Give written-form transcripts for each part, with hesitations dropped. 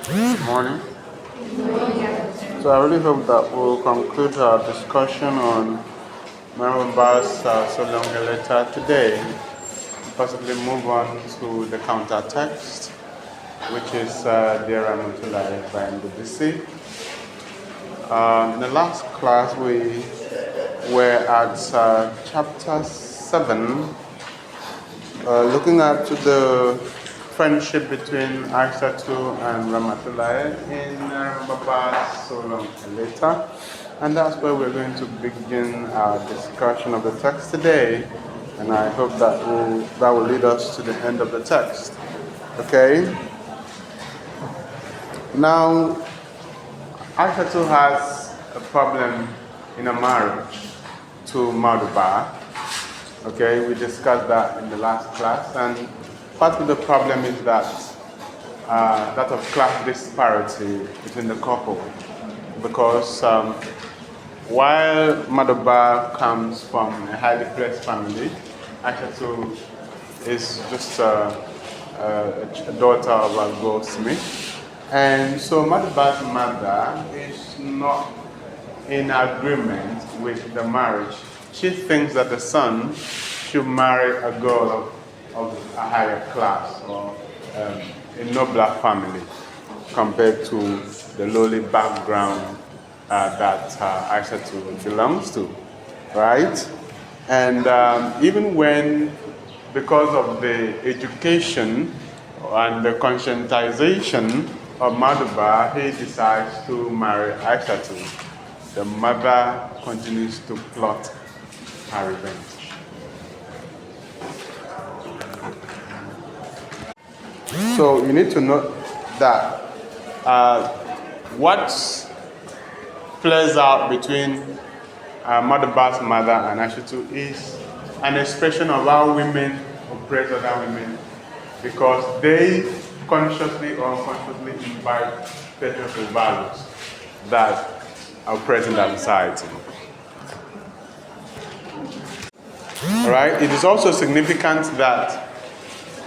Good morning. So I really hope that we'll conclude our discussion on Mariama's so long letter today. Possibly move on to the counter text, which is Dear Ramotulai by NBBC. In the last class, we were at chapter 7, looking at the friendship between Aishatu and Ramatullah in Baba's so long later. And that's where we're going to begin our discussion of the text today. And I hope that will lead us to the end of the text. Okay? Now, Aishatu has a problem in a marriage to Maduba. Okay, we discussed that in the last class, and part of the problem is that of class disparity between the couple, because while Maduba comes from a highly placed family, Aishatu is just a daughter of a goldsmith, and so Maduba's mother is not in agreement with the marriage. She thinks that the son should marry a girl of a higher class or a nobler family compared to the lowly background that Aishatu belongs to, right? And even when, because of the education and the conscientization of Maduba, he decides to marry Aishatu, the mother continues to plot her revenge. So you need to note that what plays out between Maduba's mother and Aishatu is an expression of how women oppress other women, because they consciously or unconsciously imbibe patriarchal values that are present in that society. All right. It is also significant that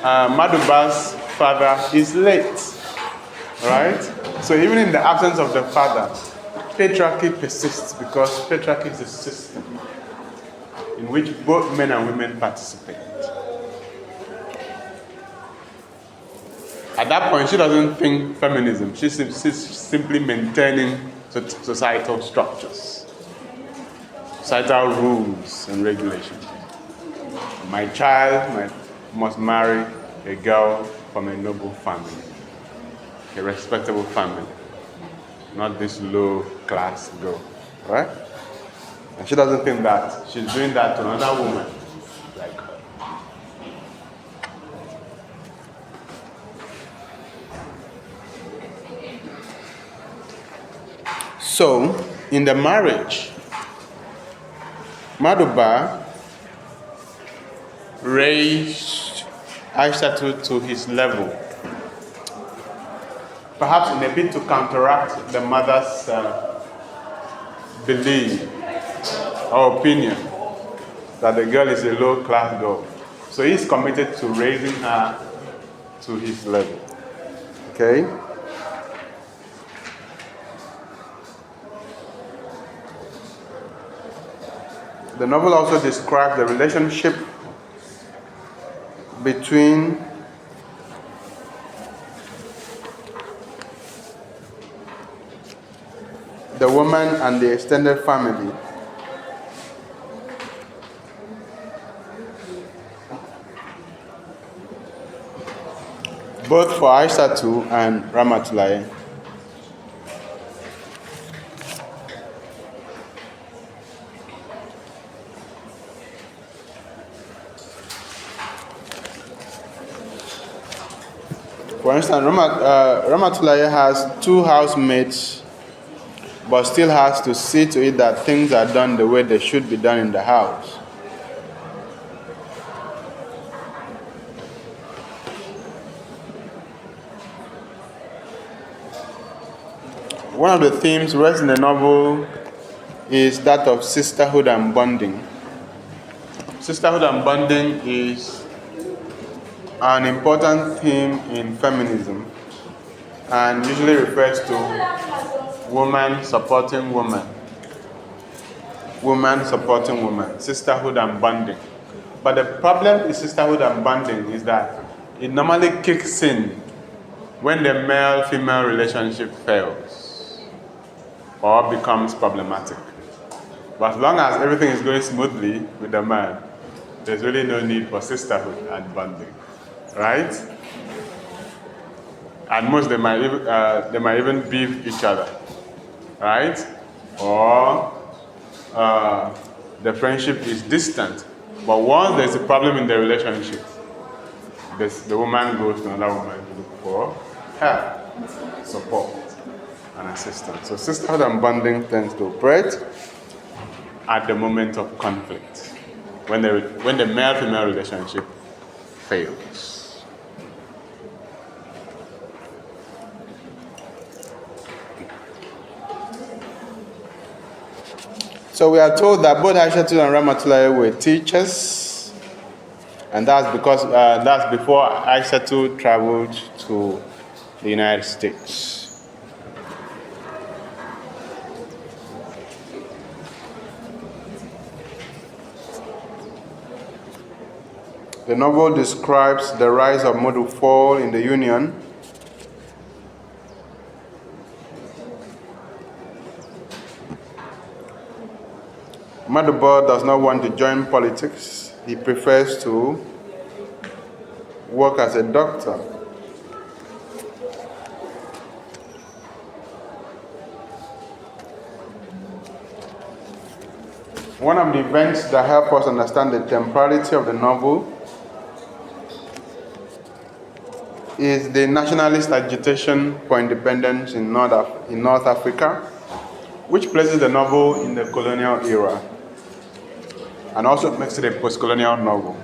Maduba's father is late. All right. So even in the absence of the father, patriarchy persists, because patriarchy is a system in which both men and women participate. At that point, she doesn't think feminism. She's simply maintaining societal structures, societal rules and regulations. My child must marry a girl from a noble family, a respectable family, not this low-class girl, right? And she doesn't think that she's doing that to another woman like her. So, in the marriage, Maduba raised Aishatu to his level, perhaps in a bid to counteract the mother's belief or opinion that the girl is a low-class girl. So he's committed to raising her to his level. Okay? The novel also describes the relationship between the woman and the extended family. Both for Aishatu and Ramatullah. For instance, Ramatullah has 2 housemates, but still has to see to it that things are done the way they should be done in the house. One of the themes raised in the novel is that of sisterhood and bonding. Sisterhood and bonding is an important theme in feminism, and usually refers to woman supporting woman. Woman supporting woman, sisterhood and bonding. But the problem with sisterhood and bonding is that it normally kicks in when the male-female relationship fails or becomes problematic. But as long as everything is going smoothly with the man, there's really no need for sisterhood and bonding, right? And most they might even beef each other, right? Or the friendship is distant. But once there's a problem in the relationship, the woman goes to another woman to look for help, support, and assistance. So sisterhood and bonding tends to operate at the moment of conflict, when the male-female relationship fails. So we are told that both Aishatu and Ramatullah were teachers, and that's because that's before Aishatu traveled to the United States. The novel describes the rise of Model 4 in the Union. Madhuba does not want to join politics. He prefers to work as a doctor. One of the events that help us understand the temporality of the novel is the nationalist agitation for independence in North Africa, which places the novel in the colonial era and also makes it a post-colonial novel.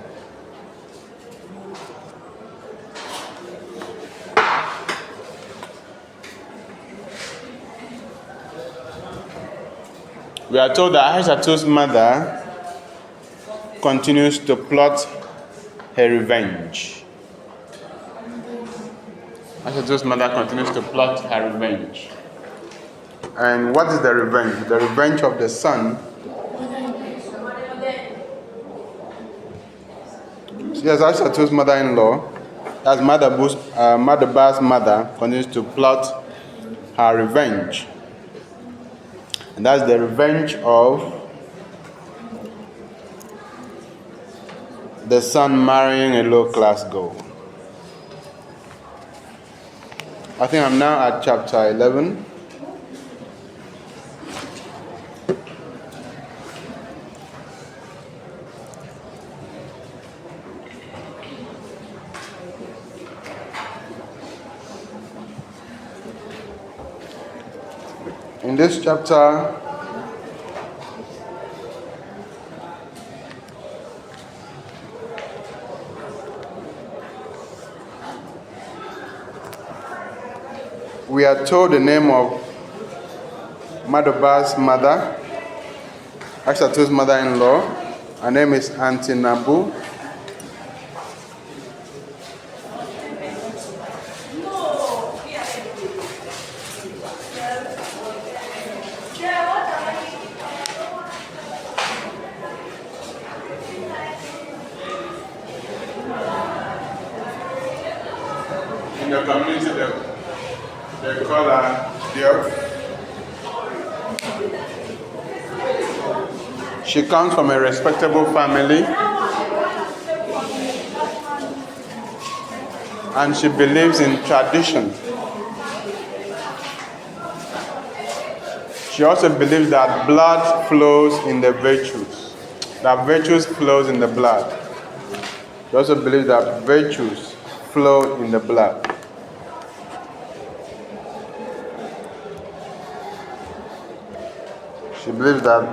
We are told that Aishatu's mother continues to plot her revenge. Aishatu's mother continues to plot her revenge. And what is the revenge? The revenge of the son. Yes, Aishatu's mother-in-law, as Madhuba's mother, continues to plot her revenge. And that's the revenge of the son marrying a low-class girl. I think I'm now at chapter 11. In this chapter, we are told the name of Madhuba's mother, Aishatu's mother-in-law. Her name is Auntie Nabu. In the community, they call her Diop. She comes from a respectable family, and she believes in tradition. She also believes that blood flows in the virtues, that virtues flows in the blood. She also believes that virtues flow in the blood. She believes that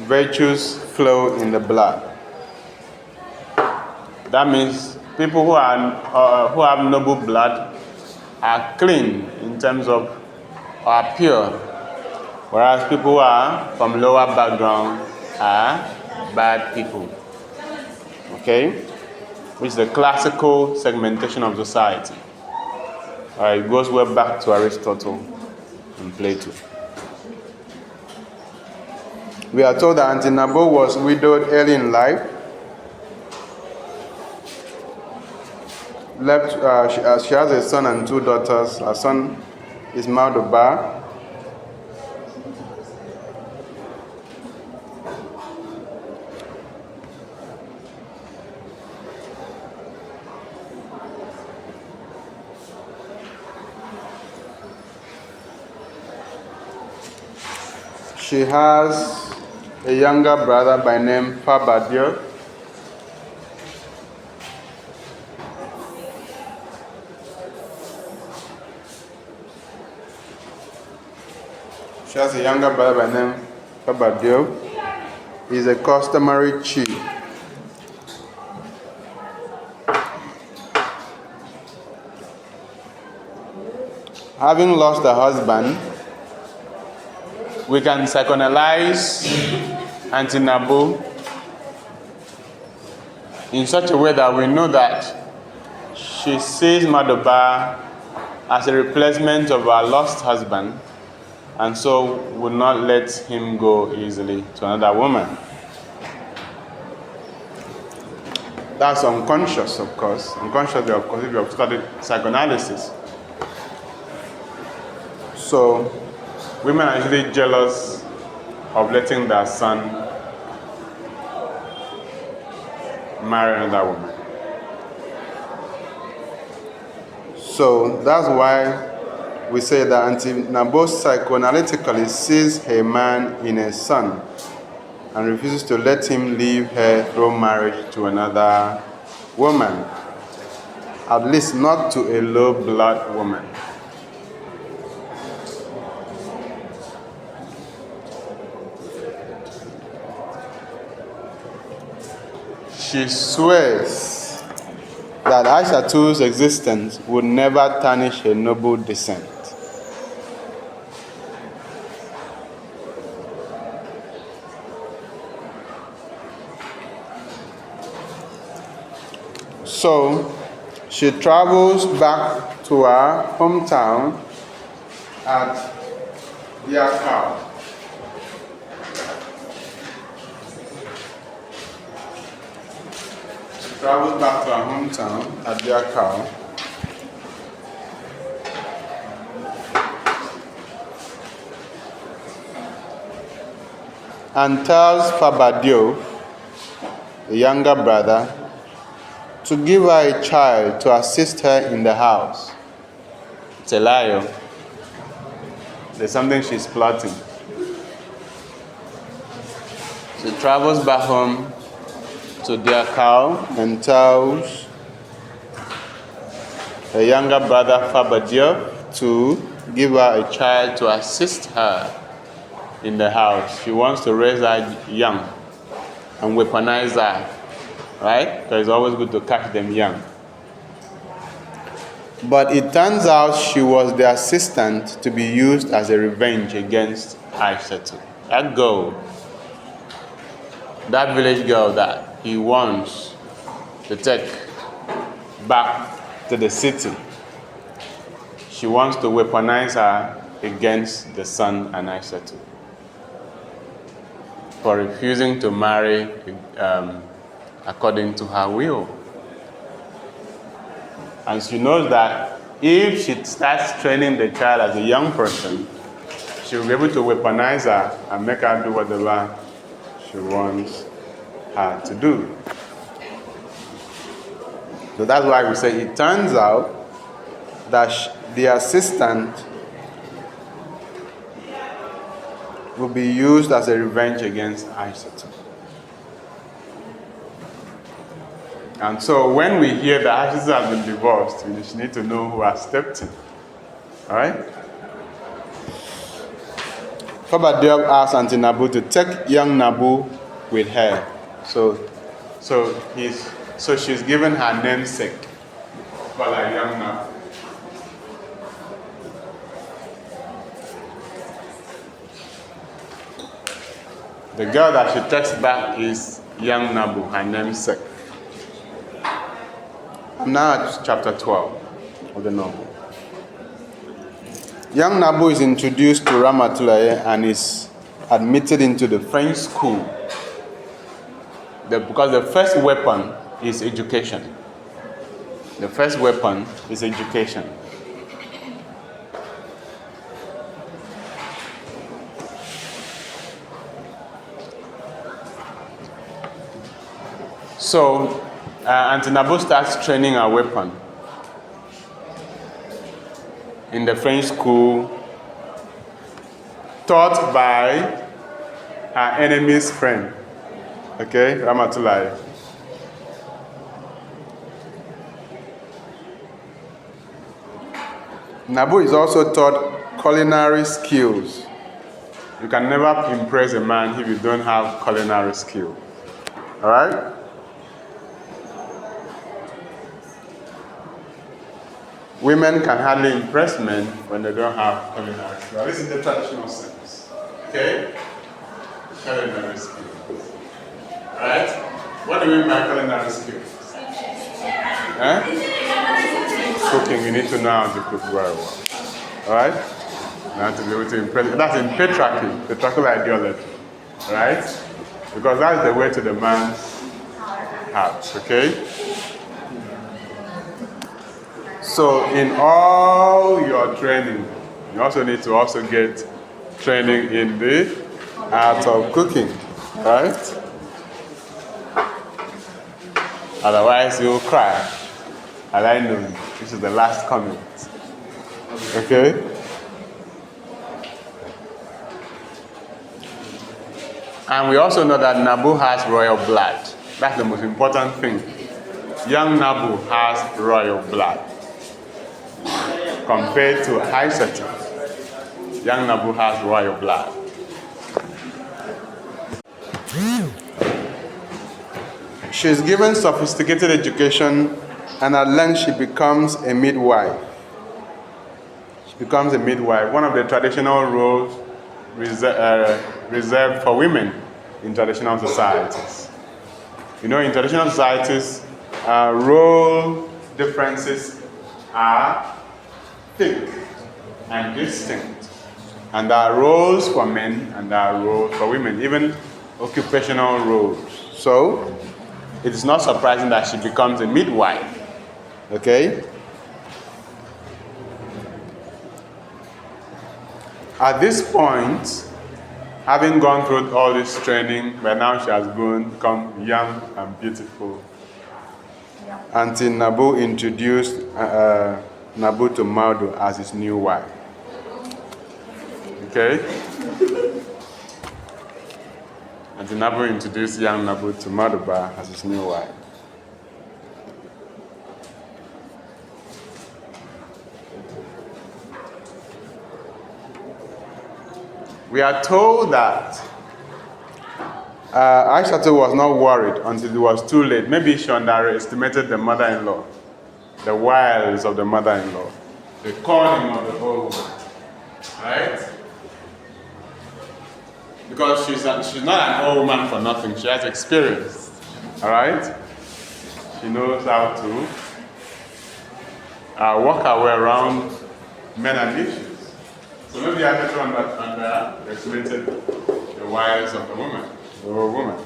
virtues flow in the blood. That means people who have noble blood are clean in terms of are pure, whereas people who are from lower background are bad people. Okay? which is the classical segmentation of society. It goes way back to Aristotle and Plato. We are told that Auntie Nabo was widowed early in life. She has a son and 2 daughters. Her son is Maudoba. She has a younger brother by name Fabadio. She has a younger brother by name Fabadio. He is a customary chief. Having lost her husband, we can psychoanalyze Auntie Nabo in such a way that we know that she sees Madoba as a replacement of her lost husband, and so would not let him go easily to another woman. That's unconscious, of course. Unconsciously, of course, if you have studied psychoanalysis. So, women are usually jealous of letting their son marry another woman. So that's why we say that Auntie Nabo psychoanalytically sees her man in a son and refuses to let him leave her through marriage to another woman, at least not to a low-blood woman. She swears that Aishatu's existence would never tarnish her noble descent. So she travels back to her hometown at Diakau. Travels back to her hometown at Diakau. And tells Fabadio, the younger brother, to give her a child to assist her in the house. It's a lie. There's something she's plotting. She travels back home to Diakau and tells her younger brother Fabadio to give her a child to assist her in the house. She wants to raise her young and weaponize her, right? Because it's always good to catch them young. But it turns out she was the assistant to be used as a revenge against Aishatu. That girl, that village girl that he wants to take back to the city. She wants to weaponize her against the son and Aishatu for refusing to marry according to her will. And she knows that if she starts training the child as a young person, she will be able to weaponize her and make her do whatever she wants her to do. So that's why we say it turns out that the assistant will be used as a revenge against Aishatu. And so when we hear that Aishatu has been divorced, we just need to know who has stepped in. Alright? Fabadio asked Auntie Nabo to take young Nabo with her. So she's given her namesake, called her young Nabo. The girl that she takes back is young Nabo, her namesake. I'm now at chapter 12 of the novel. Young Nabu is introduced to Ramatulaye and is admitted into the French school because the first weapon is education. The first weapon is education. So, Auntie Nabu starts training her weapon in the French school, taught by her enemy's friend, okay, Ramatulaye. Nabu is also taught culinary skills. You can never impress a man if you don't have culinary skill. All right? Women can hardly impress men when they don't have culinary skills. At least in the traditional sense. Okay? Culinary skills. Alright? What do we mean by culinary skills? Cooking, you need to know how to cook very well. Alright? You have to be able to impress. That's in patriarchy, patriarchal ideology. Alright? Because that's the way to the man's heart. Okay? So in all your training, you also need to also get training in the art of cooking, right? Otherwise you'll cry. And I know this is the last comment. Okay? And we also know that Nabu has royal blood. That's the most important thing. Young Nabu has royal blood. Compared to Aisatu, young Nabu has royal blood. She is given sophisticated education, and at length she becomes a midwife. She becomes a midwife, one of the traditional roles reserved for women in traditional societies. You know, in traditional societies, role differences are thick and distinct. And there are roles for men and there are roles for women, even occupational roles. So, it is not surprising that she becomes a midwife. Okay? At this point, having gone through all this training, by now she has become young and beautiful. Auntie Nabu introduced Nabu to Maudu as his new wife. Okay? Auntie Nabu introduced young Nabu to Mauduba as his new wife. We are told that Aishatu was not worried until it was too late. Maybe she underestimated the mother-in-law, the wiles of the mother-in-law, the cunning of the old woman, right? Because she's not an old woman for nothing. She has experience, all right? She knows how to work her way around men and issues. So maybe I better underestimated the wiles of the woman, the old woman.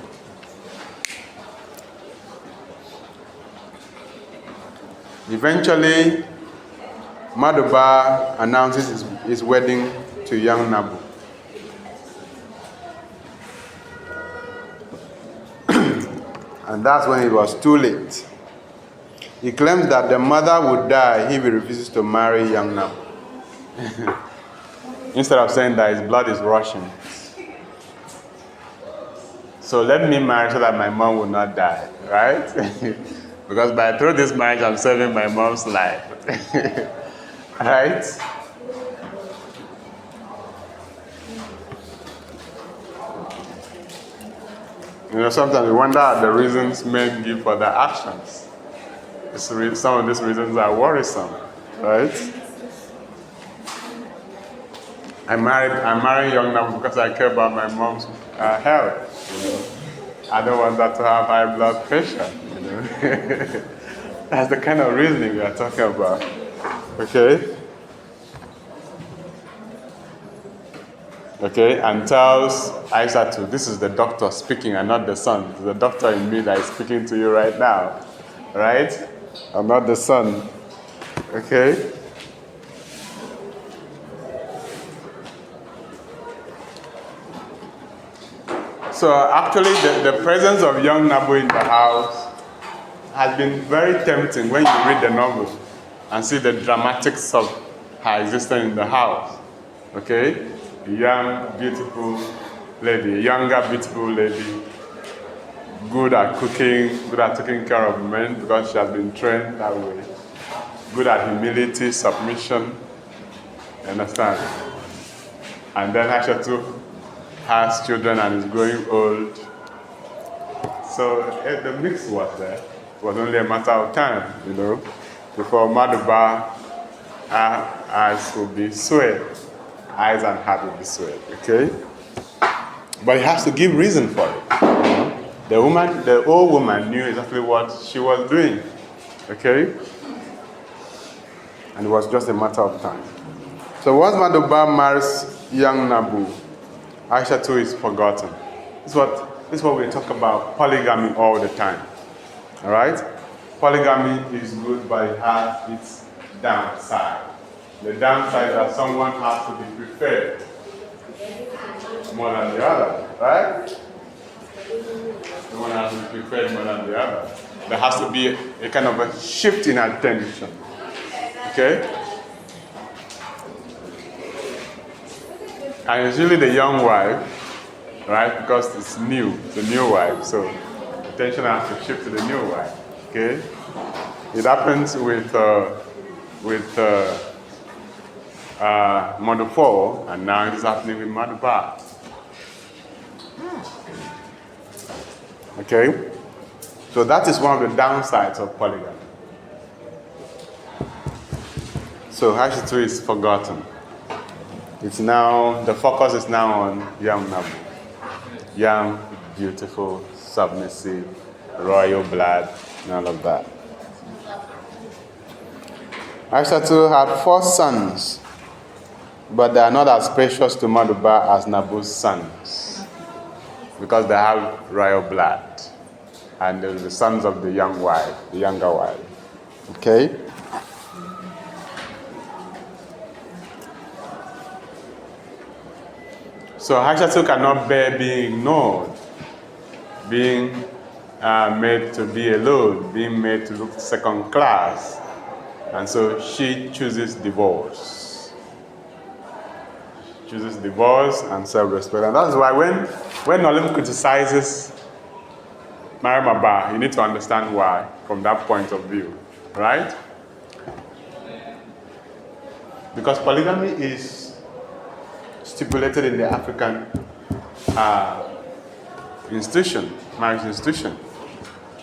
Eventually, Maduba announces his wedding to young Nabu. And that's when it was too late. He claims that the mother would die if he refuses to marry young Nabu. Instead of saying that his blood is rushing. So let me marry so that my mom will not die, right? Because through this marriage, I'm saving my mom's life. Right? You know, sometimes we wonder at the reasons men give for their actions. Some of these reasons are worrisome, right? I married young Nabu because I care about my mom's health. You know? I don't want her to have high blood pressure. You know? That's the kind of reasoning we are talking about. Okay? Okay, and tells Aisha, this is the doctor speaking and not the son. It's the doctor in me that is speaking to you right now. Right? I'm not the son. Okay? So actually the presence of young Nabu in the house has been very tempting when you read the novel and see the dramatics of her existence in the house. Okay? A young, beautiful lady, a younger, beautiful lady, good at cooking, good at taking care of men because she has been trained that way. Good at humility, submission, you understand? And then Aisha too has children and is growing old. So the mix was there. It was only a matter of time, before Maduba eyes will be swayed. Eyes and heart will be swayed, okay? But he has to give reason for it. The old woman knew exactly what she was doing, okay? And it was just a matter of time. So once Maduba marries young Nabu, Aisha too is forgotten. This is what we talk about polygamy all the time. All right? Polygamy is good, but it has its downside. The downside is that someone has to be preferred more than the other, right? Someone has to be preferred more than the other. There has to be a kind of a shift in attention. Okay? And it's usually the young wife, right? Because it's new, it's a new wife, so attention has to shift to the new wife. Okay? It happens with Mother 4, and now it is happening with Mother Bar. Okay? So that is one of the downsides of polygamy. So Hashitu is forgotten. It's now, the focus is now on young Nabu. Young, beautiful, submissive, royal blood, and all of that. Aishatu had 4 sons, but they are not as precious to Maduba as Nabu's sons, because they have royal blood, and they're the sons of the young wife, the younger wife. Okay? So Aishatu cannot bear being ignored, being made to be alone, being made to look second class. And so she chooses divorce. Chooses divorce and self-respect. And that's why when Nolim criticizes Mariama, you need to understand why from that point of view, right? Because polygamy is stipulated in the African institution, marriage institution.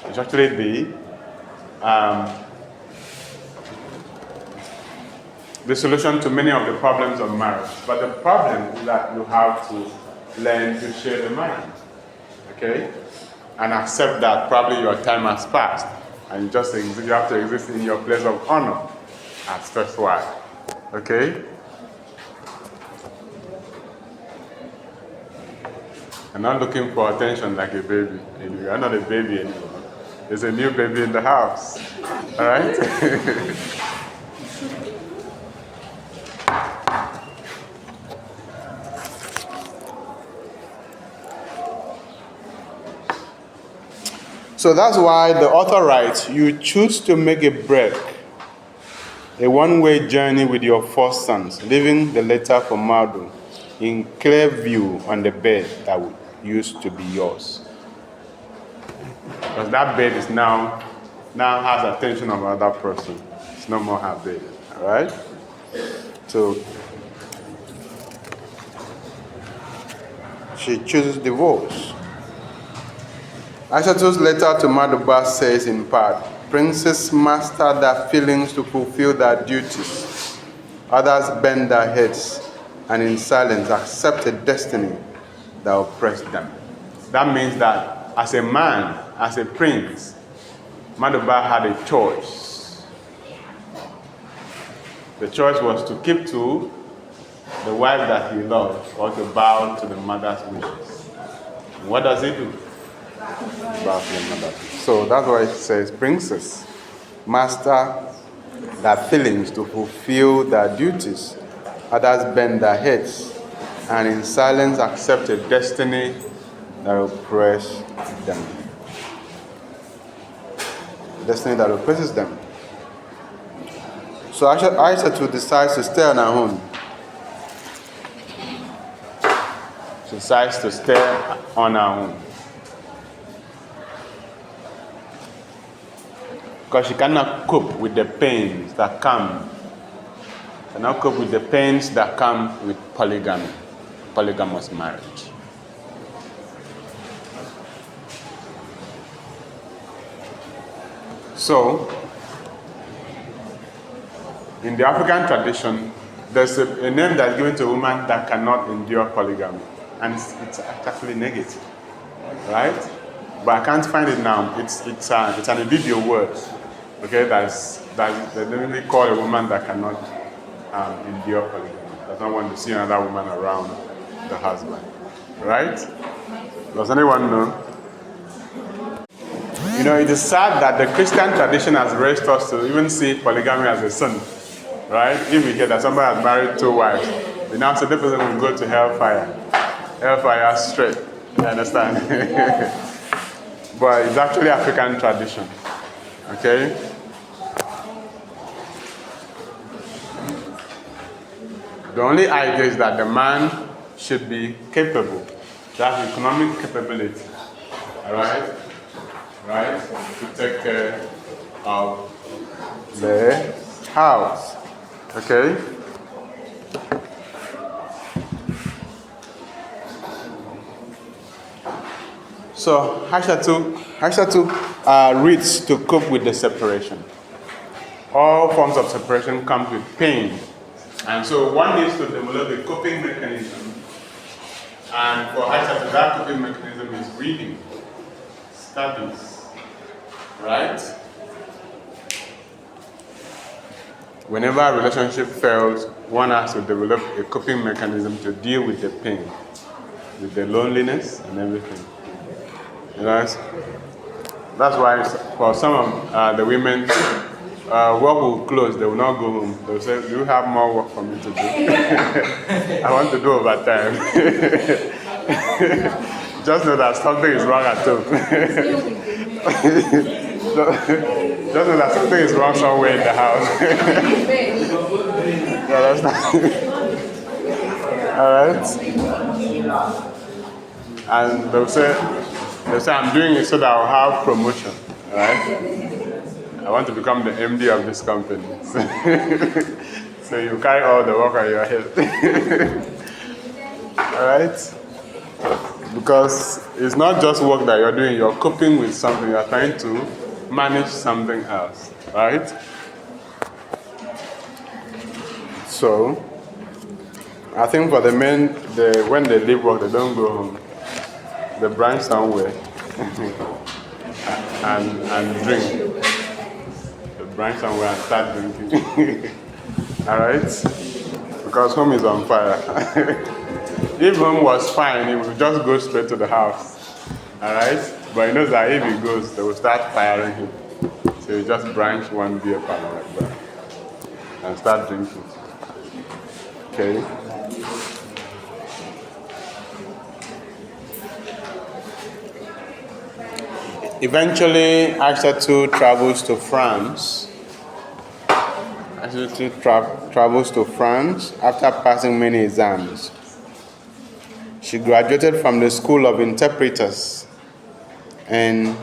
It's actually the solution to many of the problems of marriage. But the problem is that you have to learn to share the mind, okay? And accept that probably your time has passed, and you have to exist in your place of honor as first wife, okay? I'm not looking for attention like a baby. You're not a baby anymore. There's a new baby in the house. All right? So that's why the author writes, you choose to make a break, a one-way journey with your 4 sons, leaving the letter for Madu in clear view on the bed that used to be yours. Because that bed is now has attention of another person. It's no more her bed. All right? So she chooses divorce. Aishatu's letter to Maduba says in part, princes master their feelings to fulfill their duties. Others bend their heads and in silence accept a destiny that oppressed them. That means that as a man, as a prince, Maduba had a choice. The choice was to keep to the wife that he loved or to bow to the mother's wishes. And what does he do? Bow to the mother's wishes. So that's why it says, princes master their feelings to fulfill their duties. Others bend their heads and in silence accept a destiny that oppresses them. Destiny that oppresses them. So Aisha decides to stay on her own. She decides to stay on her own. Because she cannot cope with the pains that come. Cannot cope with the pains that come with polygamy, polygamous marriage. So, in the African tradition, there's a name that's given to a woman that cannot endure polygamy. And it's actually negative, right? But I can't find it now. It's an Ibibio word, okay? They literally call a woman that cannot endure polygamy. Does not want to see another woman around the husband, right? Does anyone know? You know, it is sad that the Christian tradition has raised us to even see polygamy as a sin, right? If we hear that somebody has married 2 wives, we now say the person will go to hellfire. Hellfire straight, you understand? But it's actually African tradition, okay? The only idea is that the man should be capable, to have economic capability, all right? Right? To take care of the house. Okay? So Aisha reads to cope with the separation. All forms of separation come with pain. And so one needs to develop a coping mechanism. And for Aisha, that coping mechanism is reading, studies. Right? Whenever a relationship fails, one has to develop a coping mechanism to deal with the pain, with the loneliness and everything. You know, that's why for some of the women, work will close, they will not go home. They will say, do you have more work for me to do? I want to do overtime. Just know that something is wrong at home. Just know that something is wrong somewhere in the house. Yeah, that's not. Alright? And they'll say, I'm doing it so that I'll have promotion. Alright? I want to become the MD of this company. So you carry all the work on your head. Alright? Because it's not just work that you're doing, you're coping with something, you're trying to manage something else, right? So, I think for the men, when they leave work, they don't go home. They branch somewhere and drink. They branch somewhere and start drinking. Alright? Because home is on fire. If home was fine, he would just go straight to the house. Alright? But he knows that if he goes, they will start firing him. So he just branch one beer parlor like that and start drinking. Okay? Eventually, Aisha too travels to France. Travels to France after passing many exams. She graduated from the School of Interpreters and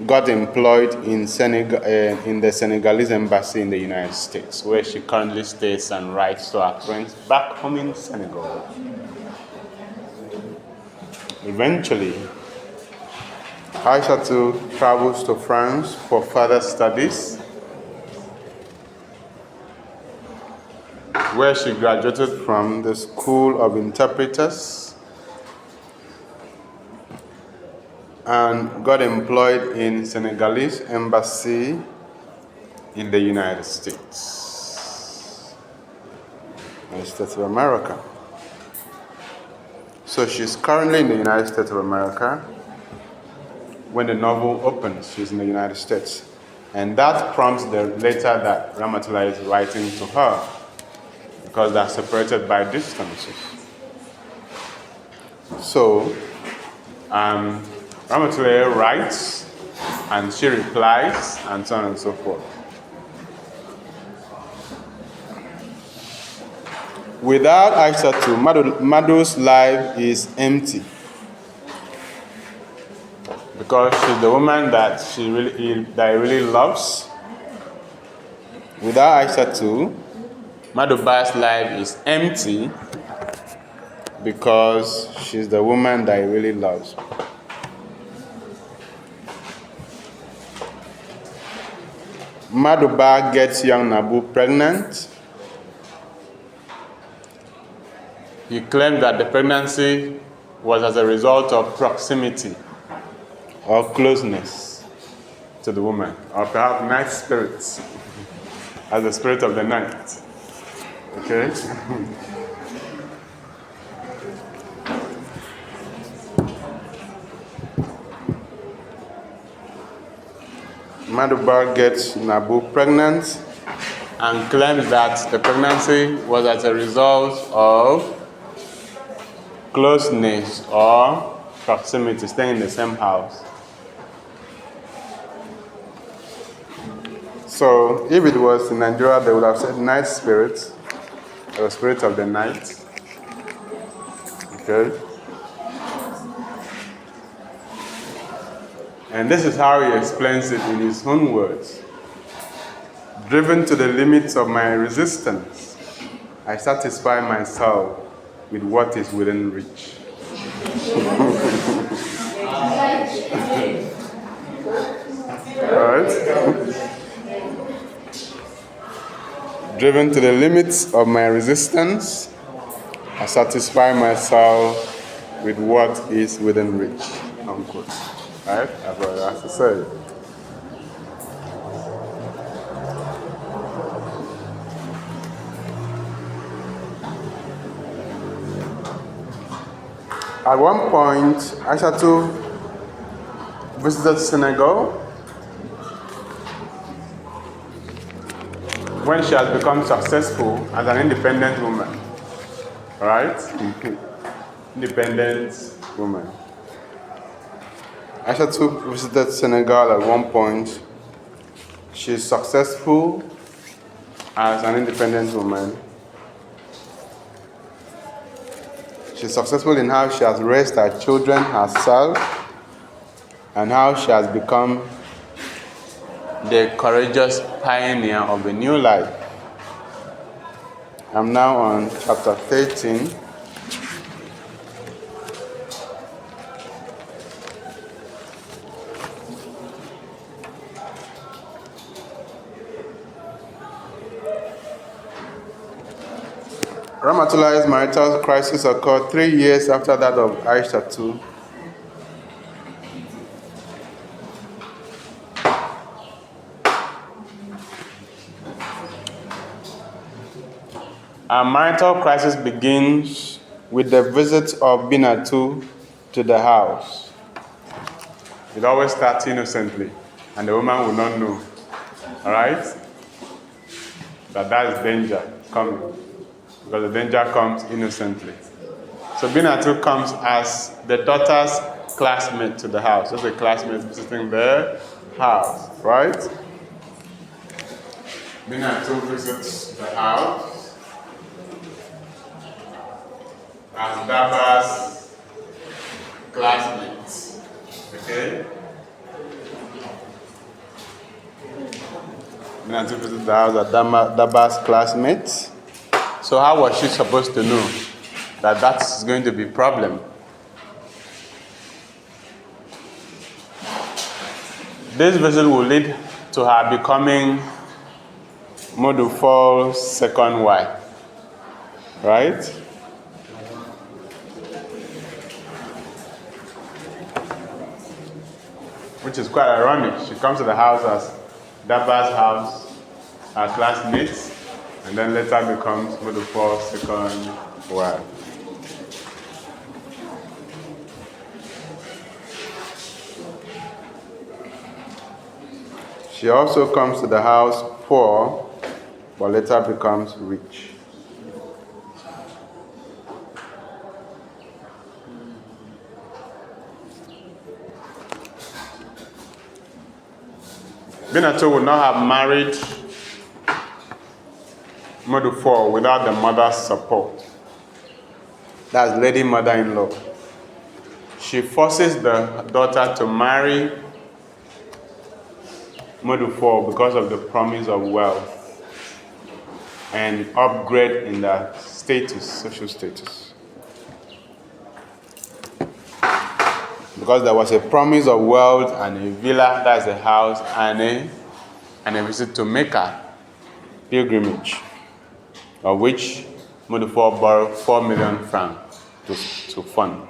got employed in the Senegalese embassy in the United States, where she currently stays and writes to her friends back home in Senegal. Eventually, Aisha too travels to France for further studies, where she graduated from the School of Interpreters and got employed in Senegalese embassy in the United States. United States of America. So she's currently in the United States of America. When the novel opens, she's in the United States. And that prompts the letter that Ramatoulaye is writing to her, because they're separated by distances. So, Ramatoulaye writes, and she replies, and so on and so forth. Without Aishatu, Mado's life is empty, because she's the woman that he really loves. Without Aishatu, Madoba's life is empty, because she's the woman that he really loves. Madoba gets young Nabu pregnant. He claimed that the pregnancy was as a result of proximity or closeness to the woman, or perhaps night spirits, as the spirit of the night. Okay? Madoba gets Nabu pregnant and claims that the pregnancy was as a result of closeness or proximity, staying in the same house. So, if it was in Nigeria, they would have said night spirit, or spirit of the night. Okay? And this is how he explains it in his own words. Driven to the limits of my resistance, I satisfy myself with what is within reach. Alright? Driven to the limits of my resistance, I satisfy myself with what is within reach. Unquote. Right? That's what I have to say. At one point, Aishatu visited Senegal when she has become successful as an independent woman. Right? Independent woman. Aishatu visited Senegal at one point. She's successful as an independent woman. She's successful in how she has raised her children herself, and how she has become the courageous pioneer of a new life. I'm now on chapter 13. Ramatoulaye's marital crisis occurred 3 years after that of Aishatu. Our marital crisis begins with the visit of Binatu to the house. It always starts innocently, and the woman will not know, all right, that is danger coming. Because the danger comes innocently. So Binatu comes as the daughter's classmate to the house. Just a classmate visiting their house, right? Binatu visits the house as Daba's classmates. Okay? Binatu visits the house as Daba's classmates. So how was she supposed to know that that's going to be a problem? This visit will lead to her becoming Modufal's second wife, right? which is quite ironic. She comes to the house as Daba's house, her classmates, and then later becomes Modufor's second wife. She also comes to the house poor, but later becomes rich. Binatu would not have married Modufor without the mother's support. That's lady mother-in-law. She forces the daughter to marry Modufor because of the promise of wealth and upgrade in their status, social status. Because there was a promise of wealth and a villa, that's a house, and a visit to Mecca, pilgrimage, of which Modufor borrowed 4 million francs to fund,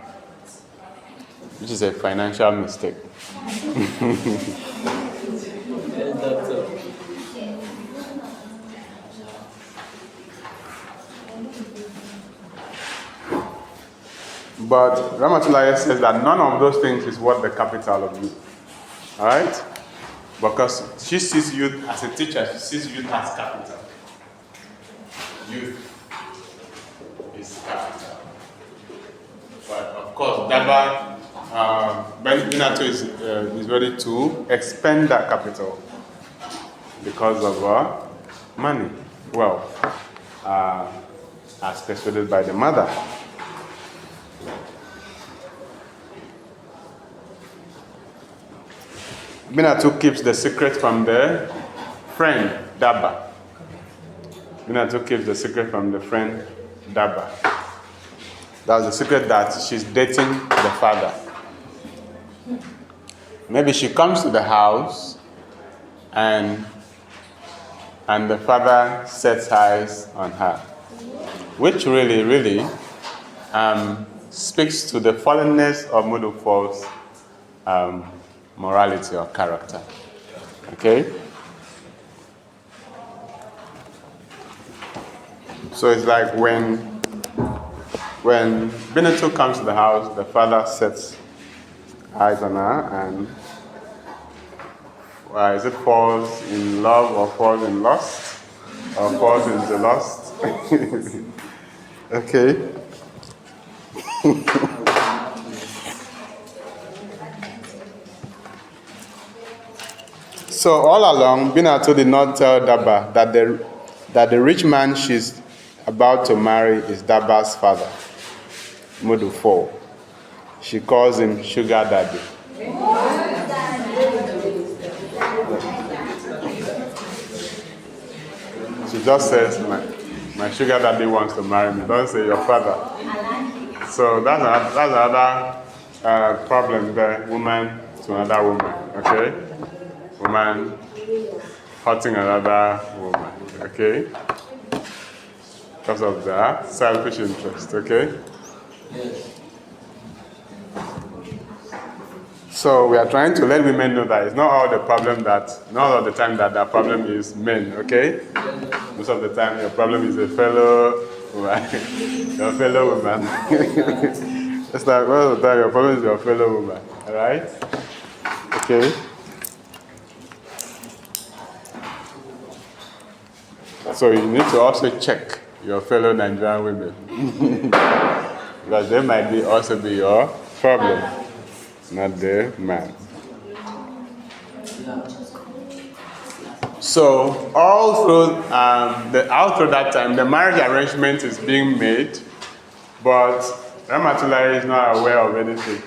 which is a financial mistake. But Ramatulaye says that none of those things is worth the capital of youth. Alright? Because she sees youth as a teacher, she sees youth as capital. Youth is capital. But of course, Daba, Binatu is ready to expend that capital because of money, wealth, as persuaded by the mother. Binatu keeps the secret from the friend, Daba. Binatu keeps the secret from the friend, Daba. That's the secret that she's dating the father. Maybe she comes to the house and the father sets eyes on her, which really speaks to the fallenness of Modufor's morality or character. Okay? So it's like when Binatu comes to the house, the father sets eyes on her and is it falls in love or falls in lust or falls in the lust? Okay. So all along, Binatu did not tell Daba that the rich man she's about to marry is Daba's father, Modufor. She calls him Sugar Daddy. She just says, my sugar daddy wants to marry me. Don't say your father. So that's another problem there, woman to another woman, okay? Woman hurting another woman, okay? Because of their selfish interest, okay? Yes. So we are trying to let women know that it's not all the time that their problem is men, okay? Most of the time your problem is a fellow woman, your fellow woman. It's like most of the time your problem is your fellow woman, all right? Okay? So you need to also check your fellow Nigerian women because they might also be your problem, not the man. So all through that time, the marriage arrangement is being made, but Ramatulaye is not aware of anything.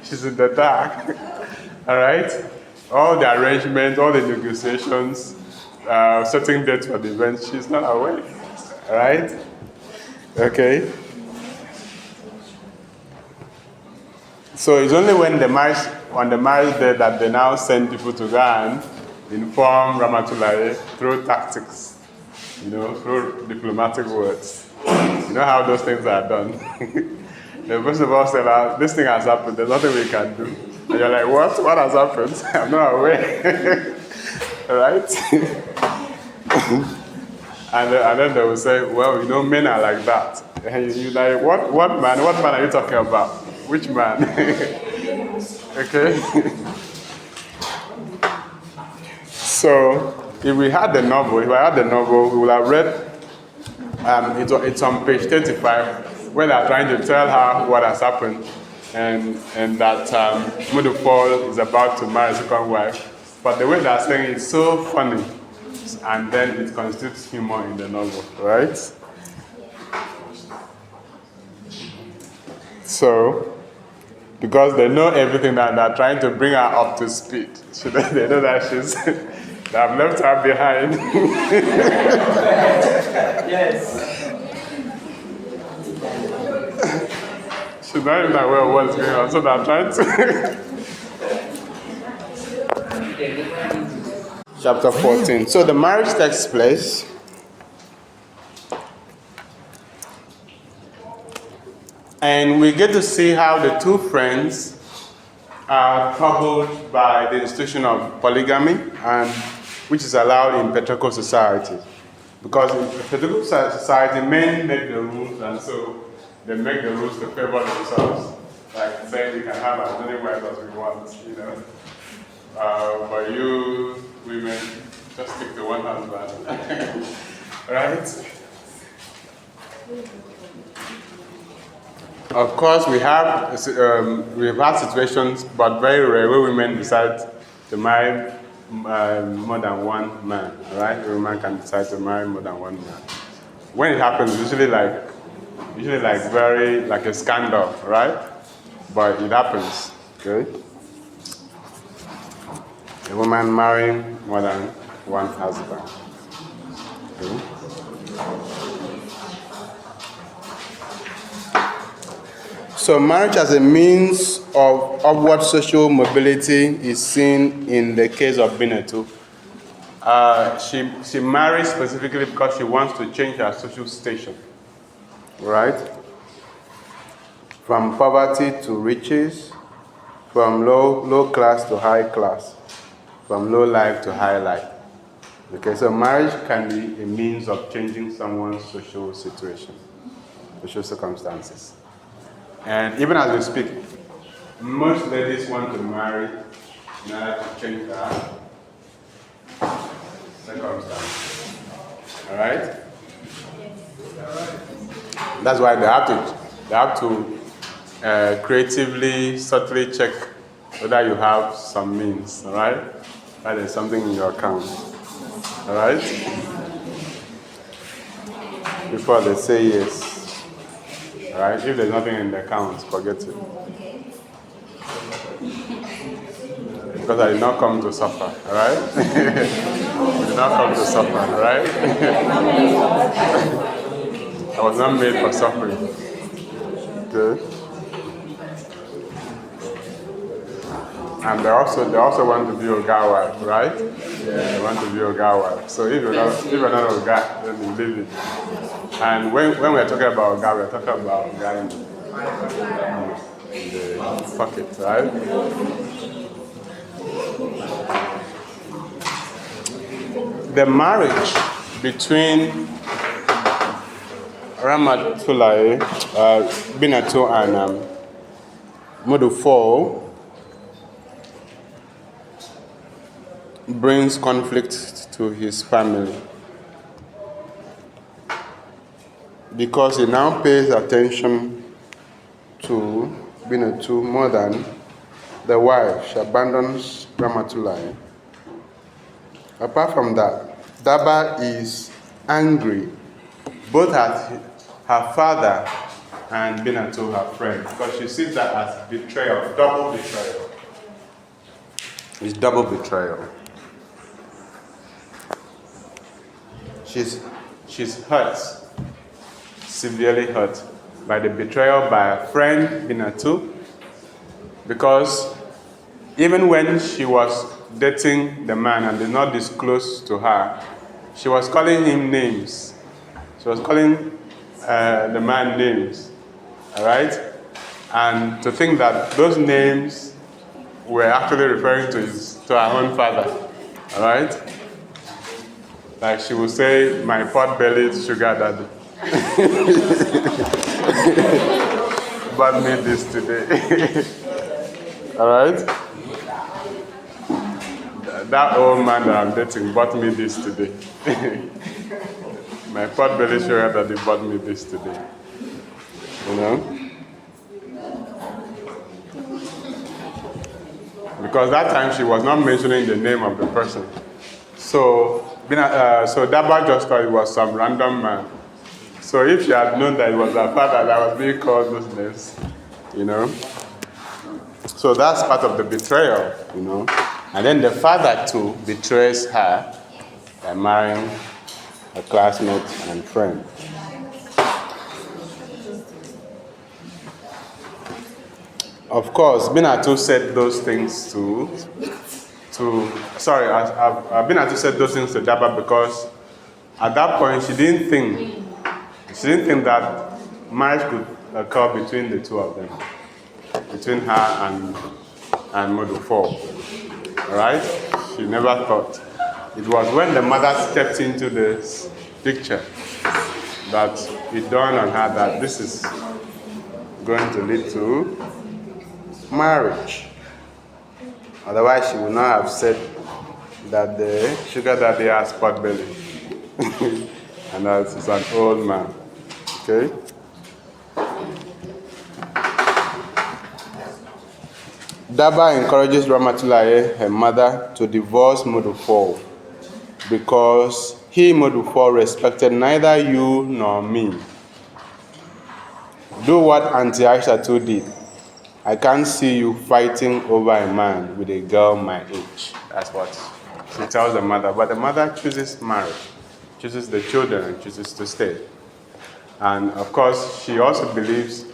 She's in the dark. All right? All the arrangements, all the negotiations, setting dates for the event, she's not aware. All right? Okay? So it's only on the marriage day that they now send people to go and inform Ramatulaye through tactics, through diplomatic words. You know how those things are done. They first of all say, this thing has happened, there's nothing we can do. And you're like, what? What has happened? I'm not aware. Right? And then they will say, well, men are like that. And you're like, what man? What man are you talking about? Which man? Okay? So, if I had the novel, we would have read, it's on page 35, where they're trying to tell her what has happened, and that Mudufol is about to marry a second wife. But the way they're saying it's so funny, and then it constitutes humor in the novel, right? So, because they know everything that they're trying to bring her up to speed. So they know that they have left her behind. Yes. She's not even aware of what's going on, so they're trying to. Chapter 14. So the marriage takes place. And we get to see how the two friends are troubled by the institution of polygamy, and which is allowed in patriarchal society. Because in patriarchal society, men make the rules, and so they make the rules to favor themselves. Like saying we can have as many wives as we want, but you women just stick to one husband, right? Of course, we've had situations, but very rare, where women decide to marry more than one man, right? A woman can decide to marry more than one man. When it happens, usually like a scandal, right? But it happens, okay? A woman marrying more than one husband. Okay? So marriage as a means of upward social mobility is seen in the case of Binatu. She marries specifically because she wants to change her social station, right? From poverty to riches, from low class to high class, from low life to high life. Okay, so marriage can be a means of changing someone's social situation, social circumstances. And even as we speak, most ladies want to marry in order to change their circumstances. All right? That's why they have to creatively, subtly check whether you have some means. All right? That there's something in your account. All right? Before they say yes. All right? If there's nothing in the account, forget it. Because I did not come to suffer, all right? I did not come to suffer, all right? I was not made for suffering. Okay? And they also want to be a guy wife, right? They want to be a guy wife. So if you're not a guy, then you leave it. And when we're talking about a guy, we're talking about a guy in the pocket, right? The marriage between Ramatulai, Binatu, and Modufo brings conflict to his family because he now pays attention to Binatu more than the wife. She abandons Ramatulai. Apart from that, Daba is angry both at her father and Binatu, her friend, because she sees that as betrayal, double betrayal. It's double betrayal. She's hurt, severely hurt by the betrayal by her friend Binatu, because even when she was dating the man and did not disclose to her, she was calling him names. She was calling the man names, all right? And to think that those names we're actually referring to our own father. All right? Like she would say, my pot-bellied sugar daddy. Bought me this today. All right? That old man that I'm dating bought me this today. My pot-bellied sugar daddy bought me this today. You know? Because that time she was not mentioning the name of the person. So Daba just thought it was some random man. So if she had known that it was her father that was being called those names, you know. So that's part of the betrayal, you know. And then the father too betrays her by marrying a classmate and friend. Of course, Binatu said those things Binatu said those things to Daba because at that point she didn't think that marriage could occur between the two of them, between her and Modu4. Alright? She never thought. It was when the mother stepped into this picture that it dawned on her that this is going to lead to marriage. Otherwise, she would not have said that the sugar daddy has pot belly and that is an old man. Okay? Daba encourages Ramatulaye, her mother, to divorce Modu4 because he, Modu4, respected neither you nor me. Do what Auntie Aisha too did. I can't see you fighting over a man with a girl my age. That's what she tells the mother. But the mother chooses marriage, chooses the children, and chooses to stay. And of course, she also believes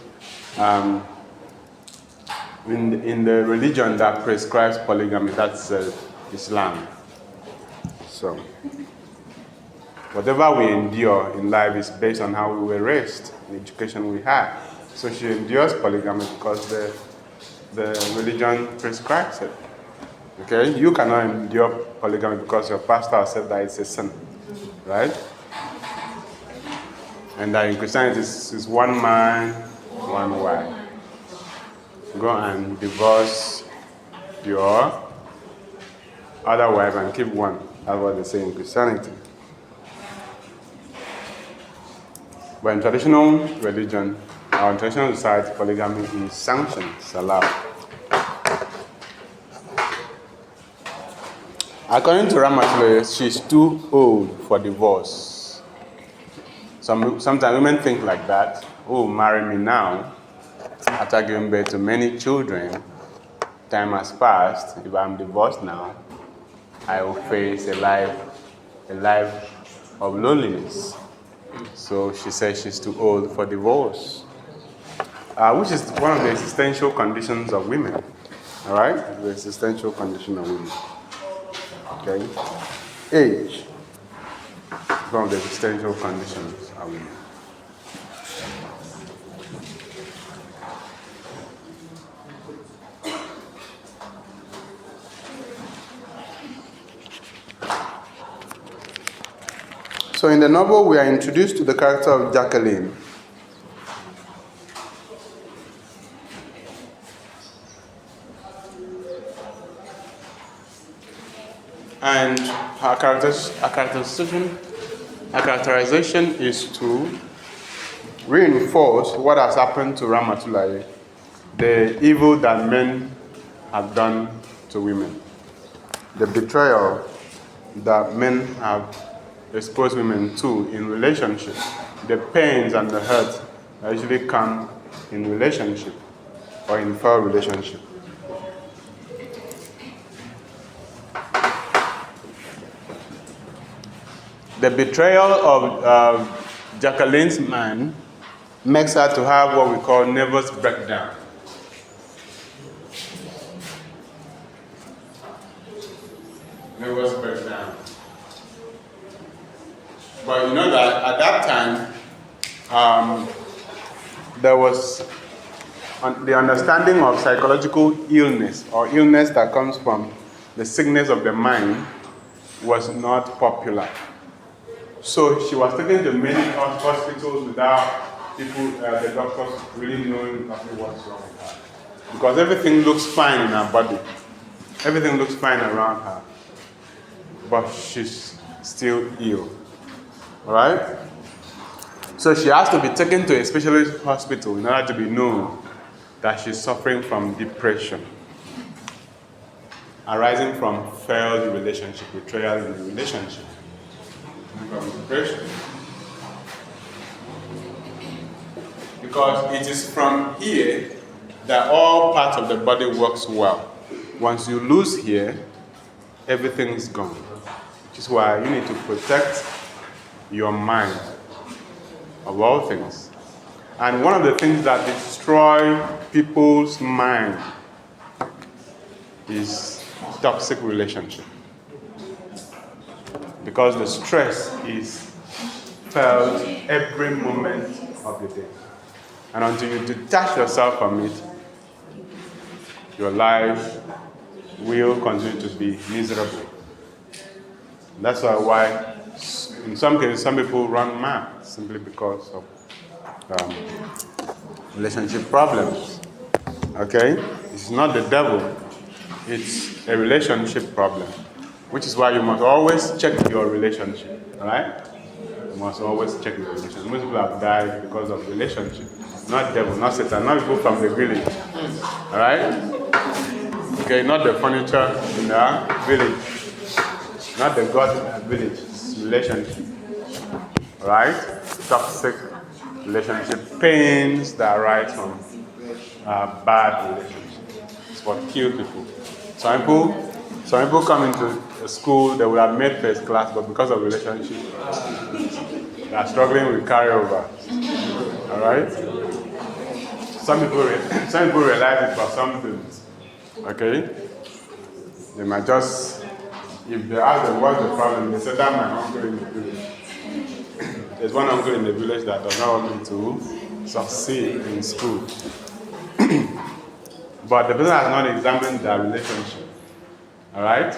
in the religion that prescribes polygamy, that's Islam. So, whatever we endure in life is based on how we were raised, the education we had. So she endures polygamy because the religion prescribes it. Okay? You cannot endure polygamy because your pastor said that it's a sin. Right? And that in Christianity is one man, one wife. Go and divorce your other wife and keep one. That's what they say in Christianity. But in traditional religion, our traditional society, polygamy is sanctioned, it's allowed. According to Ramatulaye, she's too old for divorce. Sometimes women think like that. Oh, marry me now. After giving birth to many children, time has passed. If I'm divorced now, I will face a life of loneliness. So she says she's too old for divorce. Which is one of the existential conditions of women. All right? The existential condition of women. Okay? Age. One of the existential conditions of women. So in the novel, we are introduced to the character of Jacqueline. And her characterization is to reinforce what has happened to Ramatulaye, the evil that men have done to women, the betrayal that men have exposed women to in relationship, the pains and the hurt that usually come in relationship or in foul relationship. The betrayal of Jacqueline's man makes her to have what we call nervous breakdown. Nervous breakdown. But you know that at that time, there was the understanding of psychological illness or illness that comes from the sickness of the mind was not popular. So she was taken to many hospitals without people, the doctors really knowing exactly what's wrong with her. Because everything looks fine in her body. Everything looks fine around her. But she's still ill. Alright? So she has to be taken to a specialist hospital in order to be known that she's suffering from depression, arising from failed relationship, betrayal in the relationship, from depression. Because it is from here that all parts of the body works well. Once you lose here, everything is gone. Which is why you need to protect your mind of all things. And one of the things that destroy people's mind is toxic relationship. Because the stress is felt every moment of the day. And until you detach yourself from it, your life will continue to be miserable. That's why in some cases, some people run mad simply because of relationship problems. Okay? It's not the devil, it's a relationship problem. Which is why you must always check your relationship. Alright? You must always check your relationship. Most people have died because of relationship. Not devil, not Satan, not people from the village. Alright? Okay, not the furniture in the village. Not the God in the village. It's relationship. Alright? Toxic relationship. Pains that arise from bad relationships. It's what kills people. Some people come into a school, they would have made first class, but because of relationship, they are struggling with carryover. Alright? Some people realize it, but some don't. Okay? They might just, if they ask them what's the problem, they say that my uncle in the village. There's one uncle in the village that does not want me to succeed in school. But the person has not examined their relationship. Alright?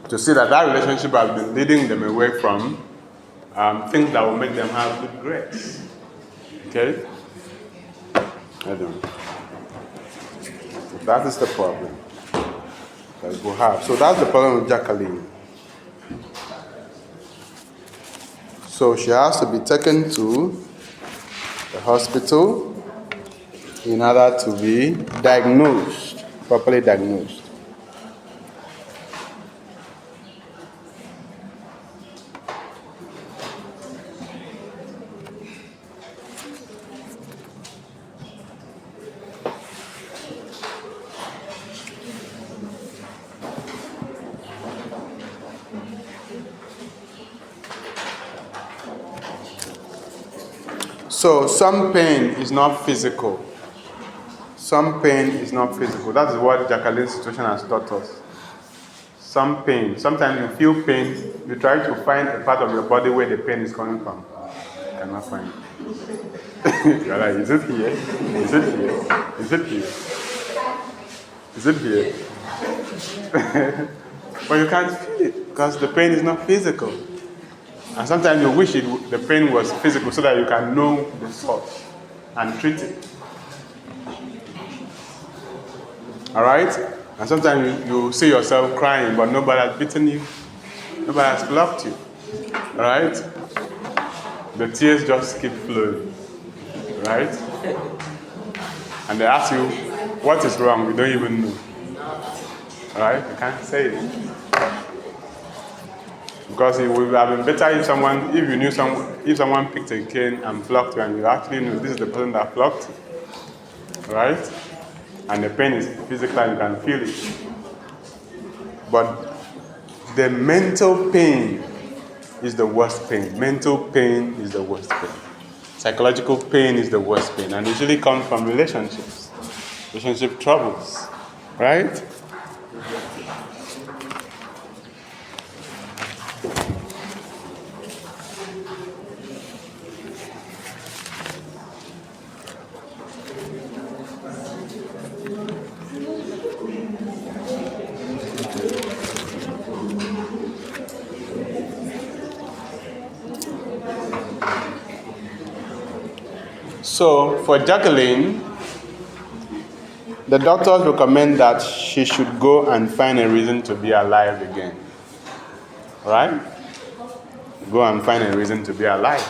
To see that relationship has been leading them away from things that will make them have good grades. Okay? I don't. So that is the problem that people have. So that's the problem with Jacqueline. So she has to be taken to the hospital in order to be diagnosed, properly diagnosed. So some pain is not physical. Some pain is not physical. That is what Jacqueline's situation has taught us. Some pain. Sometimes you feel pain. You try to find a part of your body where the pain is coming from. You cannot find it. You're like, is it here? Is it here? Is it here? Is it here? But you can't feel it because the pain is not physical. And sometimes you wish the pain was physical so that you can know the source and treat it. Alright? And sometimes you see yourself crying, but nobody has beaten you. Nobody has flogged you. Alright? The tears just keep flowing. Right? And they ask you, what is wrong? You don't even know. Alright? You can't say it. Because it would have been better if you knew if someone picked a cane and flogged you and you actually knew this is the person that flogged you. Right? And the pain is physical and you can feel it. But the mental pain is the worst pain. Mental pain is the worst pain. Psychological pain is the worst pain. And usually comes from relationships. Relationship troubles. Right? So for Jacqueline, the doctors recommend that she should go and find a reason to be alive again. Right? Go and find a reason to be alive.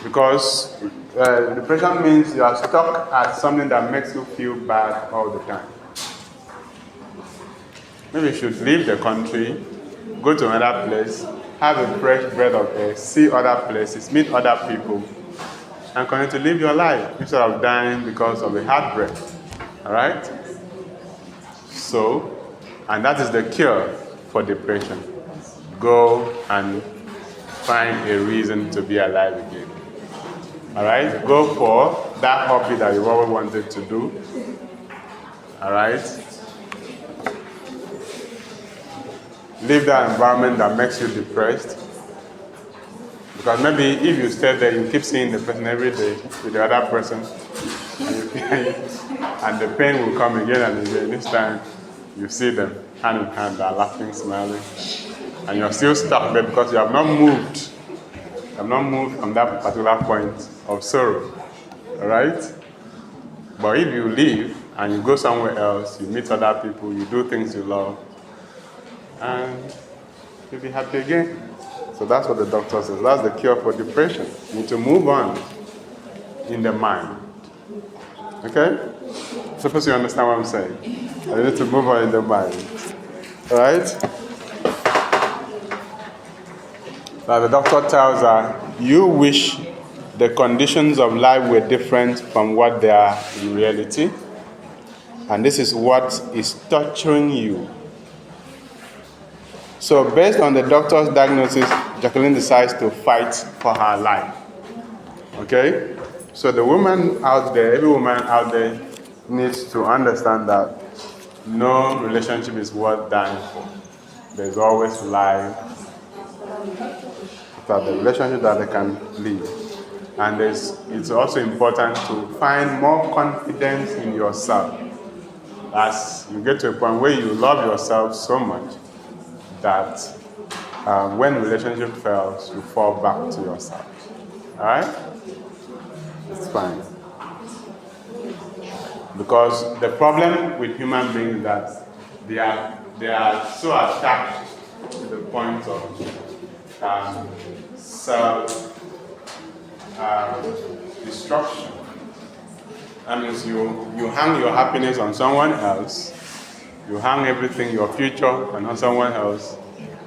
Because depression means you are stuck at something that makes you feel bad all the time. Maybe you should leave the country, go to another place, have a fresh breath of air, see other places, meet other people, and continue to live your life instead of dying because of a heartbreak. All right? So, and that is the cure for depression. Go and find a reason to be alive again. All right? Go for that hobby that you always wanted to do. All right? Leave that environment that makes you depressed. Because maybe if you stay there, you keep seeing the person every day with the other person, and the pain will come again and again. This time, you see them hand in hand, they're laughing, smiling, and you're still stuck there because you have not moved. You have not moved from that particular point of sorrow. All right? But if you leave and you go somewhere else, you meet other people, you do things you love, and you'll be happy again. So that's what the doctor says. That's the cure for depression. You need to move on in the mind. Okay? Suppose you understand what I'm saying. I need to move on in the mind. Alright? Now the doctor tells her, you wish the conditions of life were different from what they are in reality. And this is what is torturing you. So based on the doctor's diagnosis, Jacqueline decides to fight for her life. Okay? So the woman out there, every woman out there needs to understand that no relationship is worth dying for. There's always life after the relationship that they can live. And it's also important to find more confidence in yourself. As you get to a point where you love yourself so much that when relationship fails, you fall back to yourself. All right? It's fine. Because the problem with human beings is that they are so attached to the point of self destruction. That means you hang your happiness on someone else. You hang everything, your future, on someone else.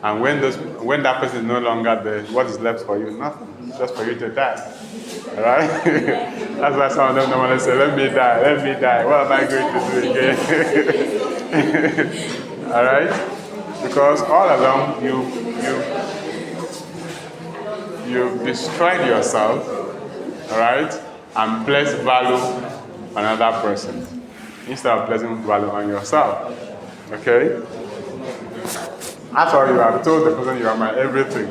And when that person is no longer there, what is left for you? Nothing. It's just for you to die. Alright? That's why some of them normally say, let me die. What am I going to do again? Alright? Because all along you've destroyed yourself, alright, and placed value on another person instead of placing value on yourself. Okay? After all, you have told the person you are my everything.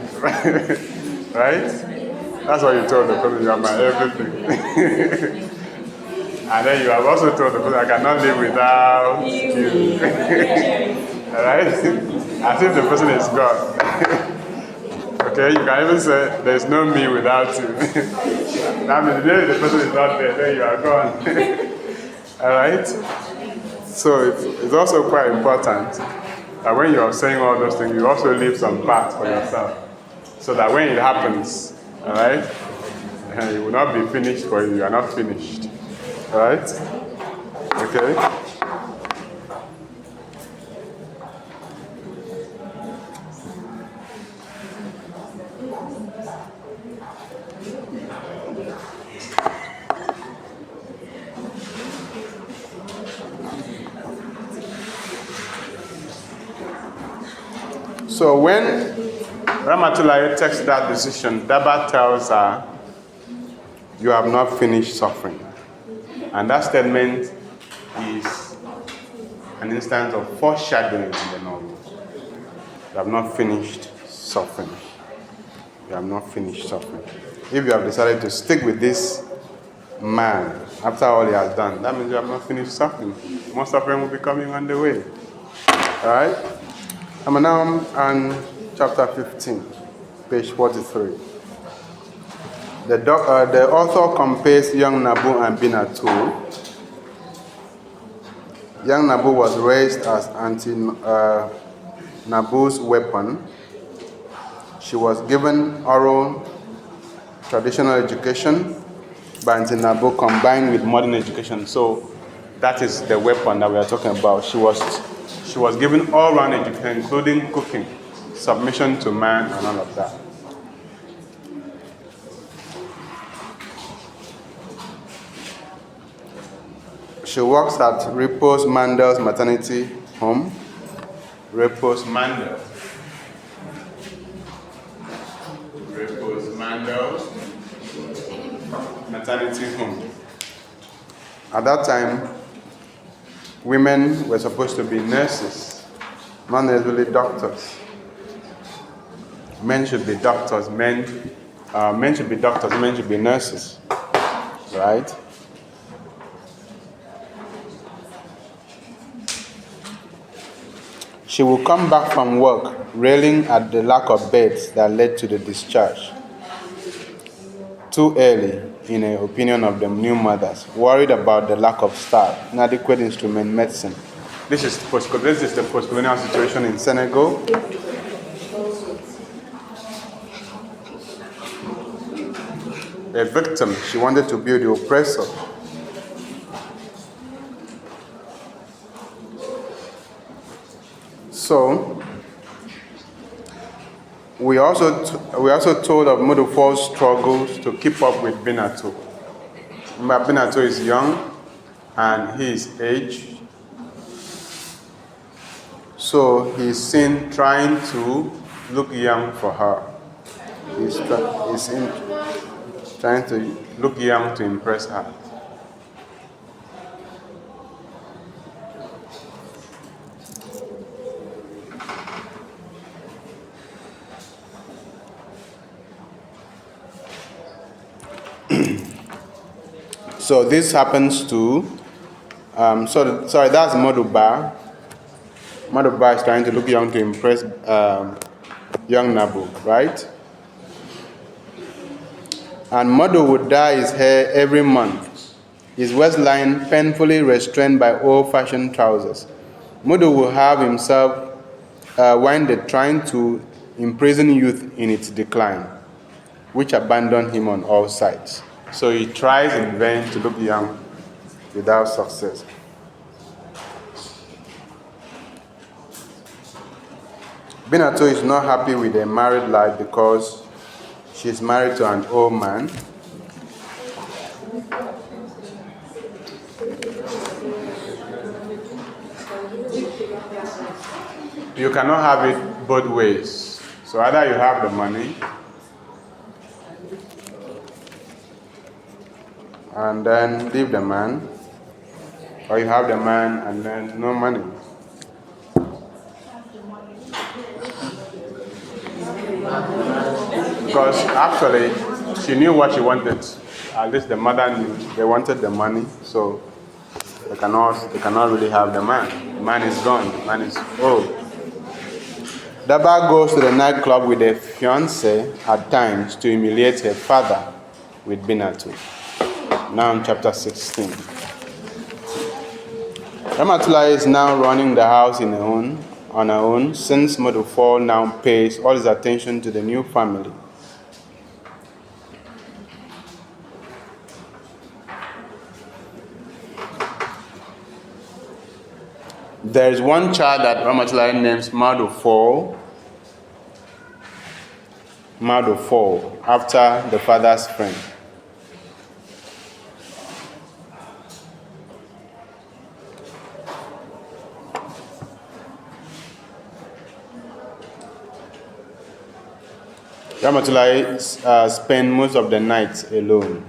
Right? That's what you told the person, you are my everything. And then you have also told the person, I cannot live without you. Alright? As if the person is God. Okay? You can even say, there's no me without you. That means the day the person is not there, then you are gone. Alright? So it's also quite important that when you are saying all those things, you also leave some part for yourself. So that when it happens, alright, you will not be finished for you. You are not finished. Alright? Okay? So when Ramatulaye takes that decision, Daba tells her, you have not finished suffering. And that statement is an instance of foreshadowing in the novel. You have not finished suffering. You have not finished suffering. If you have decided to stick with this man after all he has done, that means you have not finished suffering. More suffering will be coming on the way. Alright? I'm now on chapter 15, page 43. The author compares young Nabu and Binatu. Young Nabu was raised as Nabu's weapon. She was given oral traditional education by Nabu combined with modern education. So that is the weapon that we are talking about. She was given all-round education, including cooking, submission to man, and all of that. She works at Repose Mandel's maternity home. Repose Mandel. Repose Mandel's maternity home. At that time, women were supposed to be nurses, not necessarily doctors. Men should be doctors. Men should be doctors. Men should be nurses, right? She will come back from work, railing at the lack of beds that led to the discharge. Too early, in the opinion of the new mothers, worried about the lack of staff, inadequate instrument medicine. This is the post-colonial situation in Senegal. A victim, she wanted to be the oppressor. So, we also told of Modufol's struggles to keep up with Binatu. Remember, Binatu is young and he is aged. So he's seen trying to look young for her. He's trying to look young to impress her. So this happens to, that's Moduba. Moduba is trying to look young to impress young Nabu, right? And Modu would dye his hair every month, his waistline painfully restrained by old-fashioned trousers. Modu will have himself winded trying to imprison youth in its decline, which abandoned him on all sides. So he tries in vain to look young without success. Binatu is not happy with her married life because she is married to an old man. You cannot have it both ways. So either you have the money and then leave the man, or you have the man and then no money. Because actually, she knew what she wanted. At least the mother knew. They wanted the money, so they cannot really have the man. The man is gone. The man is old. Daba goes to the nightclub with her fiancé at times to humiliate her father with Binatu. Now in chapter 16. Ramatullah is now running the house on her own, since Modufol now pays all his attention to the new family. There is one child that Ramatullah names Madufol, after the father's friend. Ramatullah spent most of the nights alone.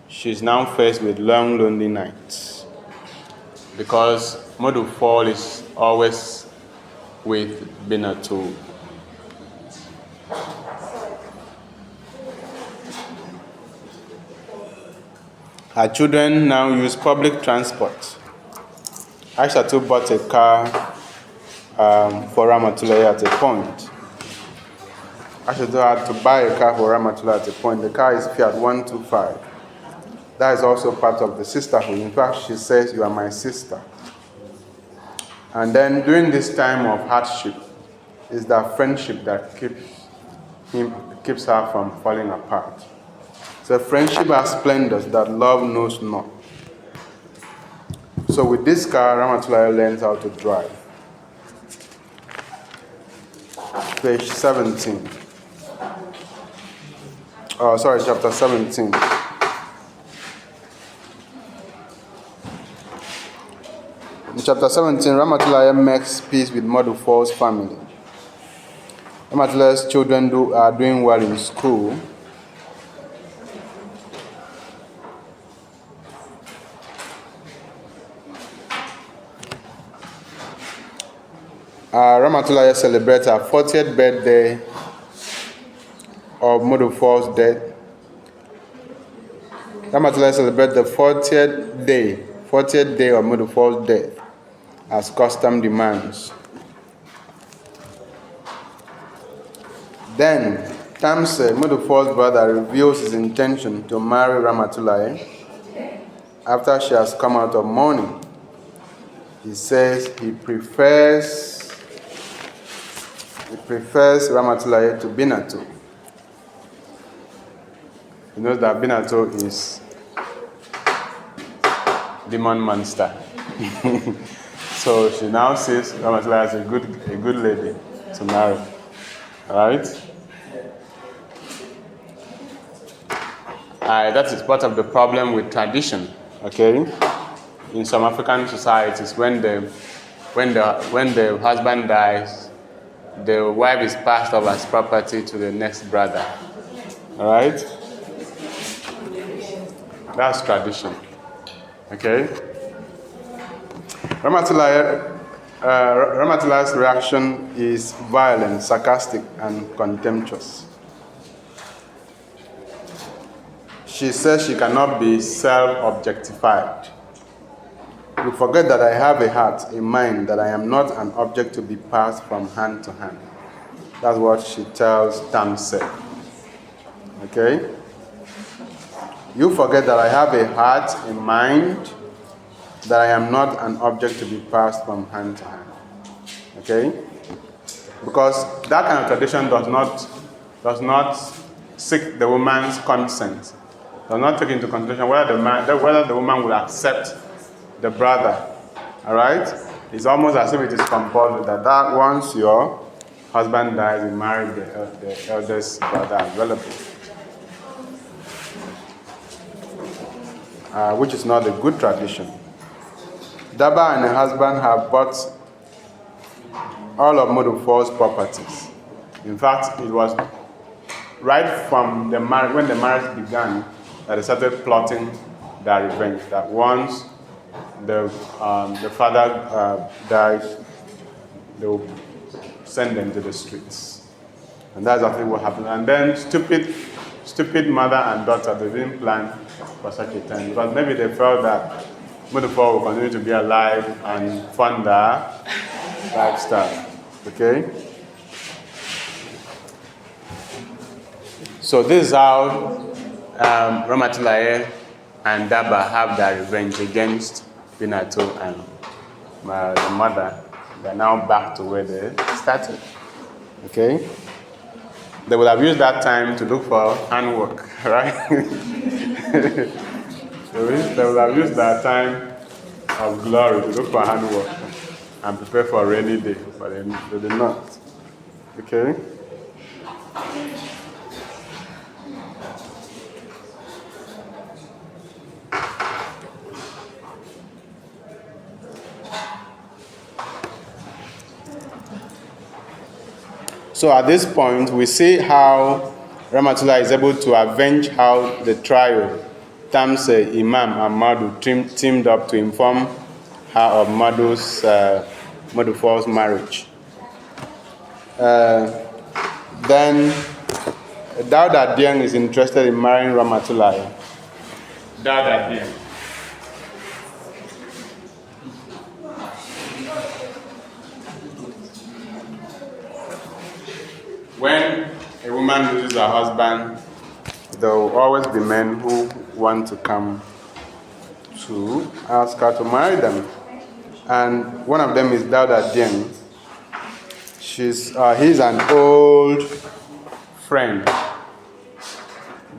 She's now faced with long, lonely nights because Modufol is always with Binatu. Her children now use public transport. Aishatu bought a car for Ramatullah at a point. Ashatu had to buy a car for Ramatullah at a point. The car is Fiat 125. That is also part of the sisterhood. In fact, she says, "You are my sister." And then during this time of hardship, is that friendship that keeps her from falling apart. So friendship has splendors that love knows not. So with this car, Ramatullah learns how to drive. Page 17. Oh, sorry, chapter 17. In chapter 17, Ramatullah makes peace with Madufal's family. Ramatullah's children are doing well in school. Ramatullah celebrates her 40th birthday of Madufal's death. Ramatullah celebrates the 40th day of Madufal's death as custom demands. Then, Tamse, Madufal's brother, reveals his intention to marry Ramatullah after she has come out of mourning. He says he prefers Ramatullah to Binatu. He knows that Binatu is demon monster. So she now sees Ramatullah as a good lady to marry. Alright? That is part of the problem with tradition. Okay? In some African societies, when the husband dies, the wife is passed off as property to the next brother. Alright? That's tradition. Okay? Ramatullah's reaction is violent, sarcastic, and contemptuous. She says she cannot be self-objectified. You forget that I have a heart, a mind, that I am not an object to be passed from hand to hand. That's what she tells Tamse. Okay? You forget that I have a heart, a mind, that I am not an object to be passed from hand to hand. Okay? Because that kind of tradition does not seek the woman's consent. Does not take into consideration whether the woman will accept the brother. Alright? It's almost as if it is compulsory that once your husband dies, you marry the eldest brother available. Which is not a good tradition. Daba and her husband have bought all of Madufal's properties. In fact, it was right from when the marriage began that they started plotting their revenge. That once the father dies, they will send them to the streets, and that's exactly what happened. And then stupid mother and daughter, they didn't plan for such a time because maybe they felt that Madufal will continue to be alive and fund their lifestyle. Okay? So this is how Ramatullah and Daba have their revenge against Binatu and the mother. They're now back to where they started. Okay? They would have used that time to look for handwork, right? They would have used that time of glory to look for handwork and prepare for a rainy day, but they did not. Okay? So at this point, we see how Ramatullah is able to avenge how the trio, Tamse, Imam, and Madu teamed up to inform her of Madufal's marriage. Then Dauda Dieng is interested in marrying Ramatullah. Dauda Dieng. When a woman loses her husband, there will always be men who want to come to ask her to marry them. And one of them is Dauda Dieng. He's an old friend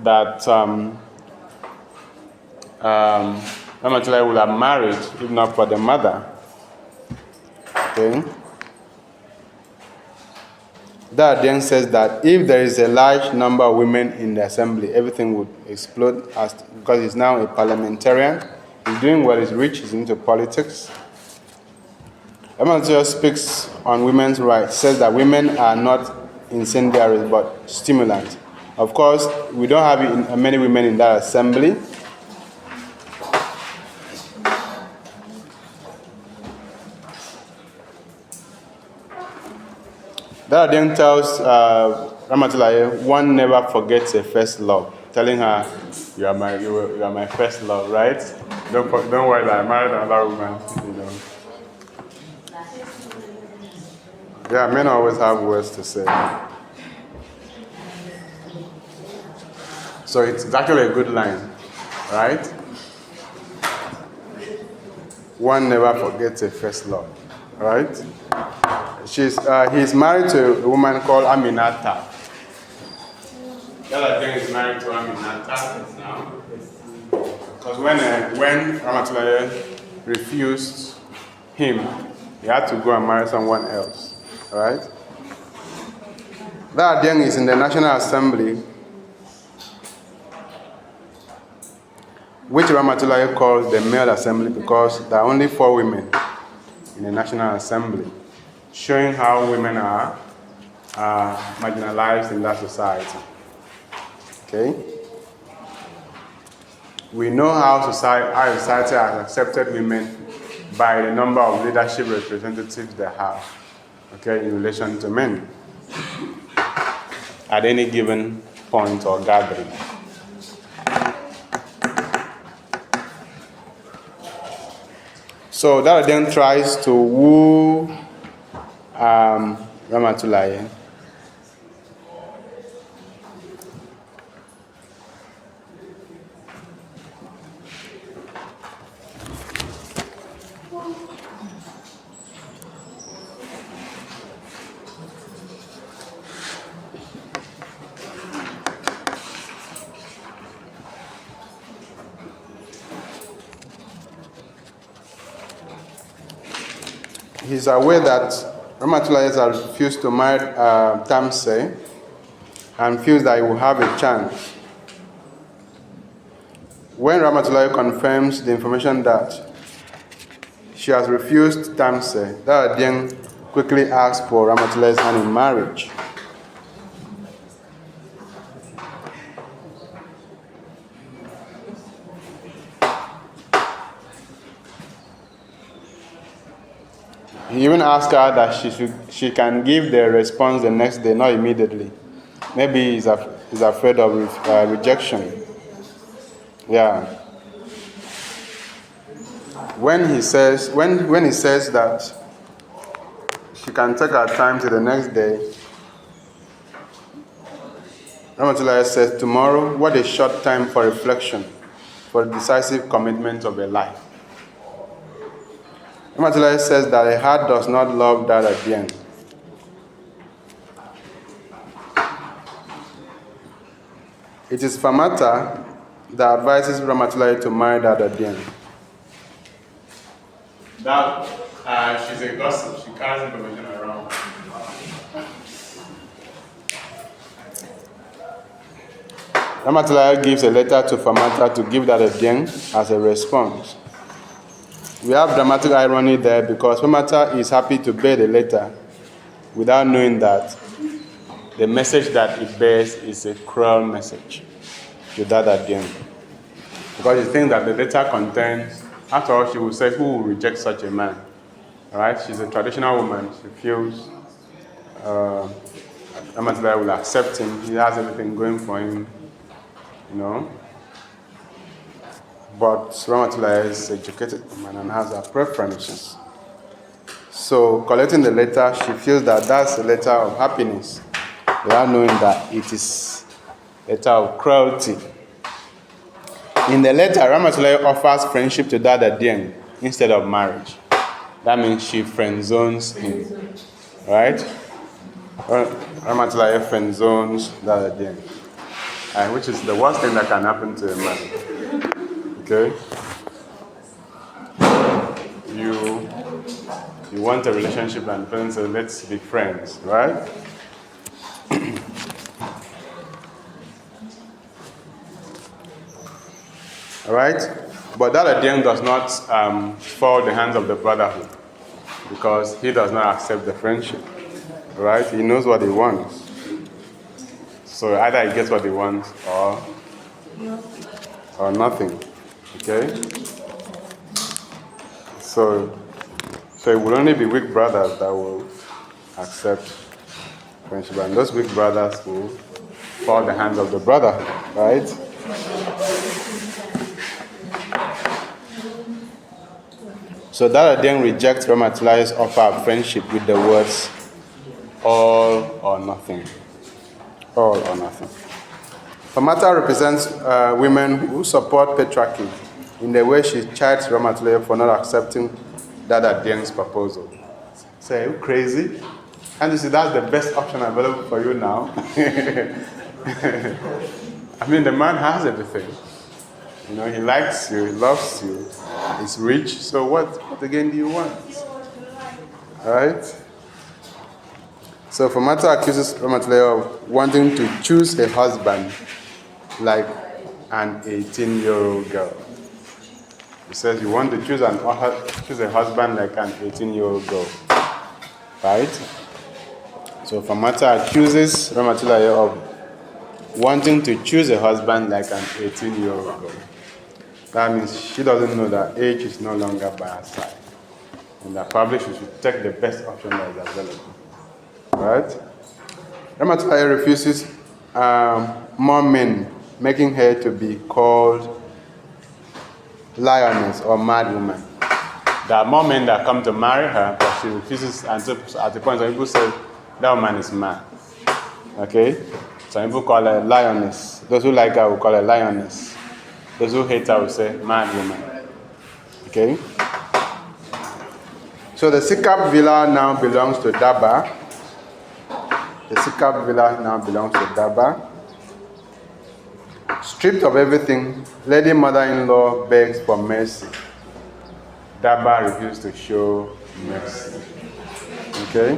that Ramatulai would have married if not for the mother. Okay. That then says that if there is a large number of women in the assembly, everything would explode because he's now a parliamentarian. He's doing well, he's rich, he's into politics. Ramatulai speaks on women's rights, says that women are not incendiaries but stimulants. Of course, we don't have many women in that assembly. That then tells Ramatulai, one never forgets a first love, telling her, you are my first love, right? Don't worry that I married another woman, you know. Yeah, men always have words to say. So it's actually a good line, right? One never forgets a first love, right? He's married to a woman called Aminata. The other thing is married to Aminata now. Because when Ramatulai refused him, he had to go and marry someone else, right? That Dieng is in the National Assembly, which Ramatulai calls the male assembly because there are only 4 women in the National Assembly, showing how women are marginalized in that society. Okay? We know how society has accepted women by the number of leadership representatives they have, okay, in relation to men at any given point or gathering. So that then tries to woo Ramatulai. He's aware that Ramatulai has refused to marry Tamse and feels that he will have a chance. When Ramatulai confirms the information that she has refused Tamse, Dara quickly asks for Ramatulai's hand in marriage. He even asked her that she can give the response the next day, not immediately. Maybe he's afraid of rejection. Yeah. When he says that she can take her time till the next day, Ramatulai says, tomorrow, what a short time for reflection, for the decisive commitment of a life. Ramatulai says that a heart does not love that at the end. It is Famata that advises Ramatulai to marry that at the end. That she's a gossip. She carries information around. Ramatulai gives a letter to Famata to give that a Dieng as a response. We have dramatic irony there because Famata is happy to bear the letter without knowing that the message that it bears is a cruel message to that Dieng. Because she thinks that the letter contains, after all, she will say, who will reject such a man? All right? She's a traditional woman. She feels Ramatulai will accept him. He has everything going for him, you know. But Ramatulai is an educated woman and has her preferences. So, collecting the letter, she feels that that's a letter of happiness. without knowing that it is a letter of cruelty. In the letter, Ramatulaye offers friendship to Dada Dieng instead of marriage. That means she friend zones him, right? Ramatulaye friend zones Dada Dieng, which is the worst thing that can happen to a man. Okay? You want a relationship and the person says, let's be friends, right? All right? But that Dieng does not fall the hands of the brotherhood because he does not accept the friendship. Right? He knows what he wants. So either he gets what he wants or nothing. Okay? So it will only be weak brothers that will accept friendship. And those weak brothers will fall the hands of the brotherhood. Right? So Dada Dieng rejects Ramatulaye's offer of friendship with the words, all or nothing. All or nothing. Famata represents women who support patriarchy in the way she chides Ramatulaye for not accepting Dada Dieng's proposal. Say, you crazy? And you see, that's the best option available for you now. I mean, the man has everything. You know, he likes you, he loves you, he's rich, so what again do you want? Alright? So Famata accuses Ramatulaye of wanting to choose a husband like an 18-year-old girl. He says you want to choose a husband like an 18-year-old girl. Right? So Famata accuses Ramatulaye of wanting to choose a husband like an 18-year-old girl. That means she doesn't know that age is no longer by her side. And that probably she should take the best option that is available. Right? Ramatulaye refuses more men, making her to be called lioness or mad woman. There are more men that come to marry her, but she refuses, and so at the point some people say that woman is mad. Okay? Some people call her lioness. Those who like her will call her lioness. Those who hate her will say mad woman. Okay? So the Sikap villa now belongs to Daba. The Sikap villa now belongs to Daba. Stripped of everything, Lady Mother-in-law begs for mercy. Daba refused to show mercy. Okay?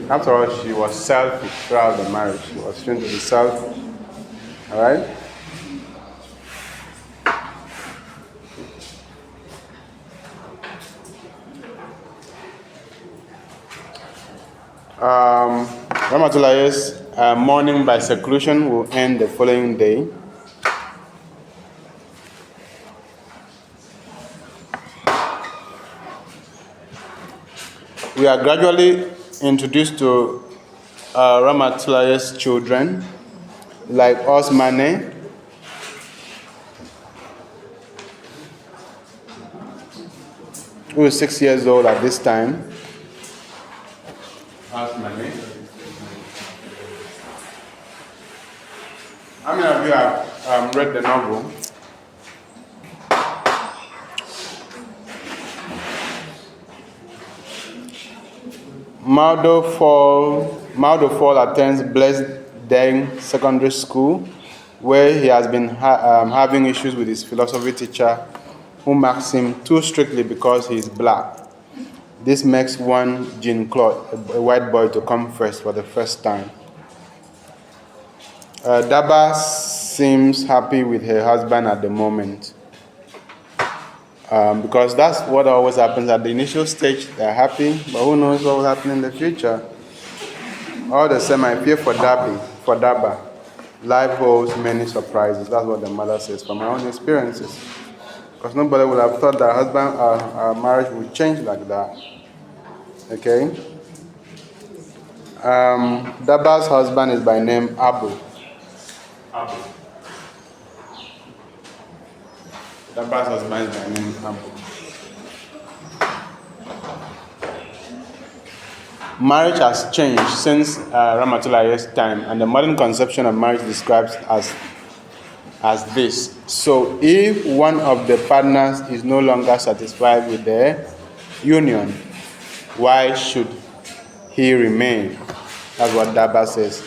After all, she was selfish throughout the marriage. She was trained to be selfish. Alright? Ramatulaye's mourning by seclusion will end the following day. We are gradually introduced to Ramatulaye's children, like Osmane, who is 6 years old at this time. Osmane. How many of you have read the novel? Maldo Fall attends Blessed Deng Secondary School, where he has been having issues with his philosophy teacher, who marks him too strictly because he is black. This makes one Jean Claude, a white boy, to come first for the first time. Daba seems happy with her husband at the moment. Because that's what always happens at the initial stage. They're happy, but who knows what will happen in the future. All the same, I fear for Daba. Life holds many surprises. That's what the mother says from my own experiences. Because nobody would have thought that our marriage would change like that. Okay? Daba's husband is by name Abu. Daba's husband is by name Abu. marriage has changed since Ramatullahi's time, and the modern conception of marriage describes as this. So if one of the partners is no longer satisfied with their union, why should he remain? That's what Daba says.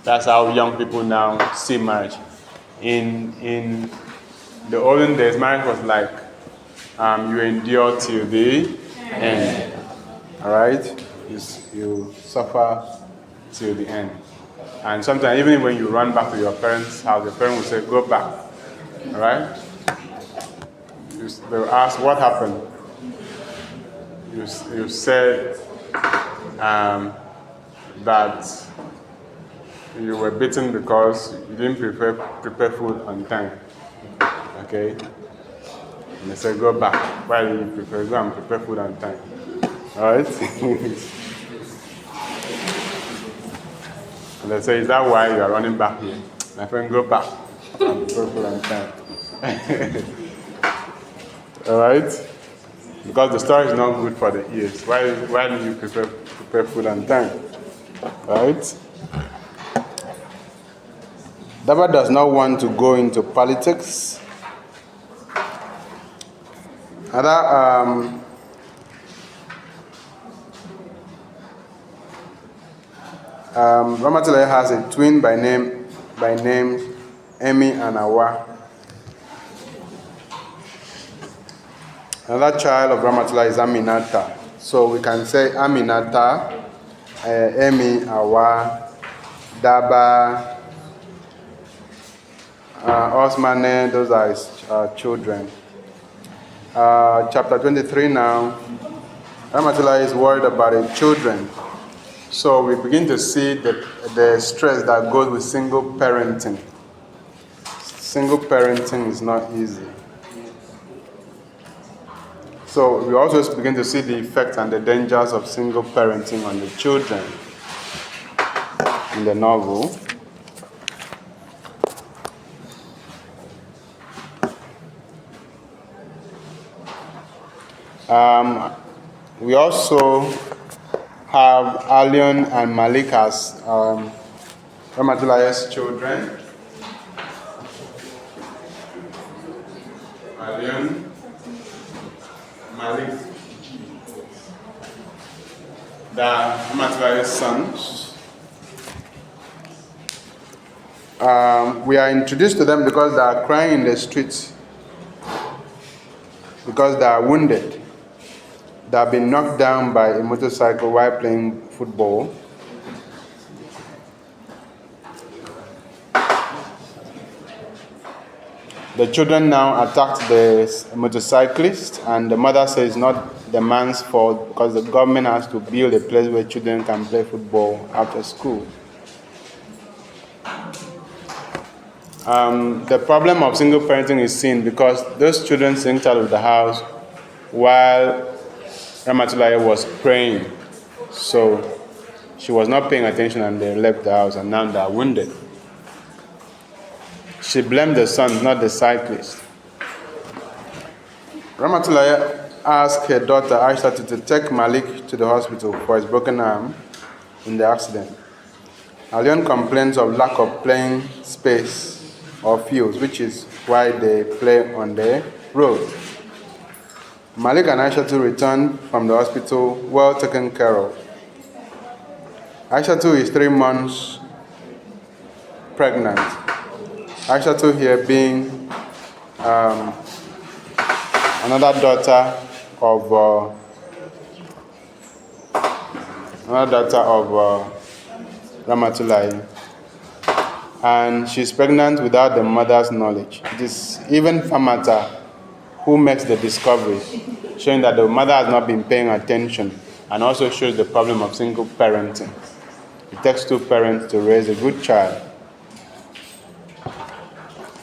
That's how young people now see marriage. In the olden days, marriage was like you endure till the end. All right, you suffer till the end. And sometimes even when you run back to your parents' house, the parent will say, "Go back." All right. They'll ask, "What happened?" You said that you were beaten because you didn't prepare food on time. Okay? And they said, "Go back. Why did you prepare? Go and prepare food on time." Alright? And they say, "Is that why you are running back here?" My friend, go back and prepare food on time. Alright? Because the story is not good for the ears. Why do you prepare food on time? Alright? Daba does not want to go into politics. Ramatullah has a twin by name Emi and Awa. Another child of Ramatullah is Aminata. So we can say Aminata, Emi, Awa, Daba, Osmane, those are his children. Chapter 23 now, Ramatullah is worried about his children. So we begin to see the stress that goes with single parenting. Single parenting is not easy. So we also begin to see the effects and the dangers of single parenting on the children in the novel. We also have Alion and Malik as Ramatullah's children. Alion, Malik, the Ramatullah's sons. We are introduced to them because they are crying in the streets, because they are wounded. They have been knocked down by a motorcycle while playing football. The children now attacked the motorcyclist, and the mother says it's not the man's fault because the government has to build a place where children can play football after school. The problem of single parenting is seen because those children sneaked out of the house while Ramatullah was praying. So she was not paying attention and they left the house and now they are wounded. She blamed the son, not the cyclist. Ramatullah asked her daughter Aisha to take Malik to the hospital for his broken arm in the accident. Alion complains of lack of playing space or fields, which is why they play on the road. Malik and Aisha returned from the hospital well taken care of. Aisha is 3 months pregnant. Aisha here being another daughter of Ramatullah, and she's pregnant without the mother's knowledge. It is even Famata who makes the discovery, showing that the mother has not been paying attention, and also shows the problem of single parenting. It takes 2 parents to raise a good child.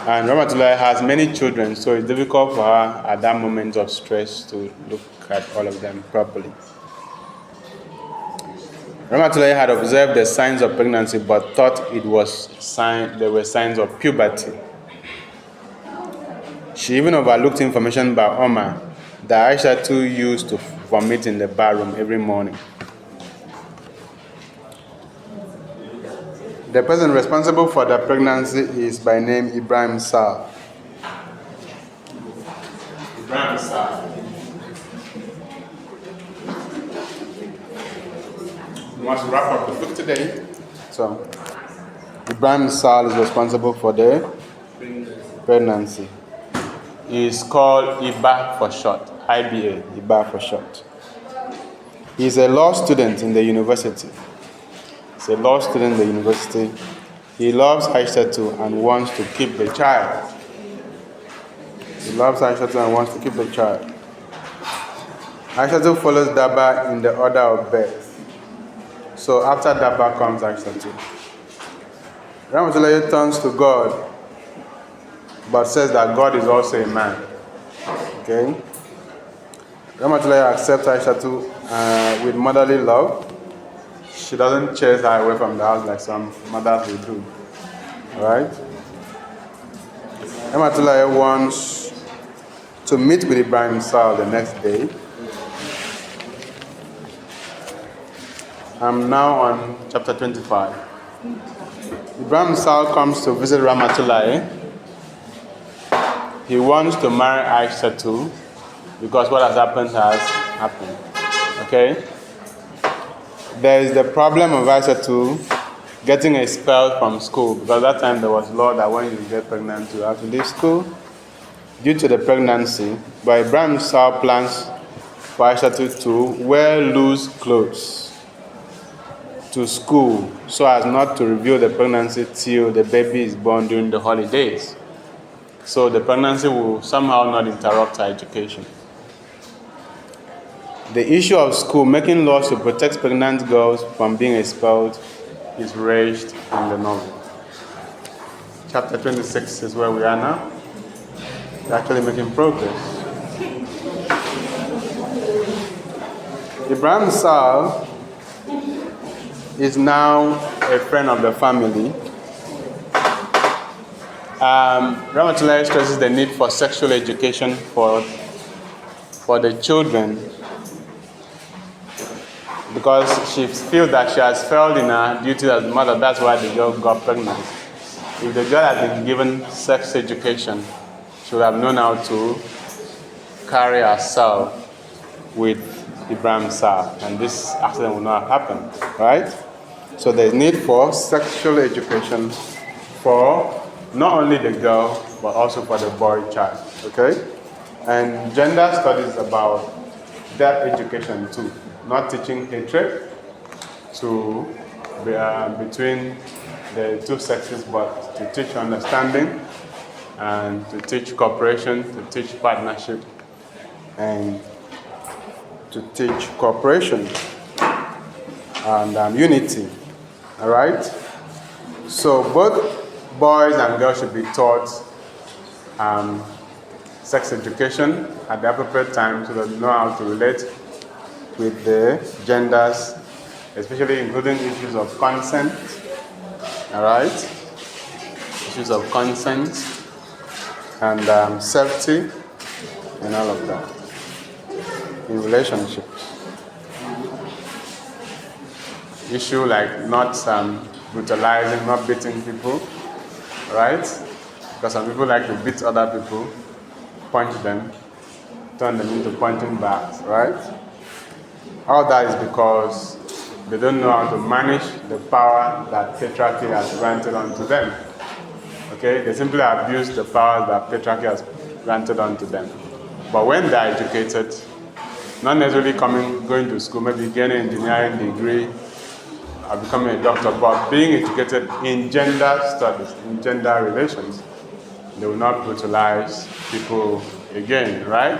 And Ramatullah has many children, so it's difficult for her at that moment of stress to look at all of them properly. Ramatullah had observed the signs of pregnancy but thought they were signs of puberty. She even overlooked information by Omar that Aisha used to vomit in the bathroom every morning. The person responsible for the pregnancy is by name Ibrahim Sal. Ibrahim Sal. We want to wrap up the book today. So, Ibrahim Sal is responsible for the pregnancy. He is called IBA for short. IBA, IBA for short. He is a law student in the university. He's a law student in the university. He loves Aishatu and wants to keep the child. He loves Aishatu and wants to keep the child. Aishatu follows Daba in the order of birth. So after Daba comes Aishatu. Ramatulaye turns to God, but says that God is also a man. Okay? Ramatulaye accepts Aishatu with motherly love. She doesn't chase her away from the house like some mothers will do. Alright? Ramatulaye wants to meet with Ibrahim Sal the next day. I'm now on chapter 25. Ibrahim Sal comes to visit Ramatulaye. He wants to marry Aishatu because what has happened. Okay? There is the problem of Aishatu getting expelled from school, because that time there was law that when you get pregnant you have to leave school due to the pregnancy. But Ibrahim Sal plans for Aishatu to wear loose clothes to school so as not to reveal the pregnancy till the baby is born during the holidays. So the pregnancy will somehow not interrupt her education. The issue of school making laws to protect pregnant girls from being expelled is raised in the novel. Chapter 26 is where we are now. We're actually making progress. Ibrahim Sal is now a friend of the family. Ramatulaye stresses the need for sexual education for the children because she feels that she has failed in her duty as a mother. That's why the girl got pregnant. If the girl had been given sex education, she would have known how to carry herself with Ibrahim Sal, and this accident would not have happened, right? So there's need for sexual education for not only the girl, but also for the boy child, okay? And gender studies about that education too, not teaching hatred between the two sexes, but to teach understanding and to teach cooperation, to teach partnership, and to teach cooperation and unity. All right? So both boys and girls should be taught sex education at the appropriate time so that they know how to relate with the genders, especially including issues of consent. All right? Issues of consent and safety and all of that in relationships. Issue like not brutalizing, not beating people, right? Because some people like to beat other people, punch them, turn them into punching bags, right? All that is because they don't know how to manage the power that patriarchy has granted unto them. Okay? They simply abuse the power that patriarchy has granted unto them. But when they are educated, not necessarily going to school, maybe getting an engineering degree, or becoming a doctor, but being educated in gender studies, in gender relations, they will not brutalize people again, right?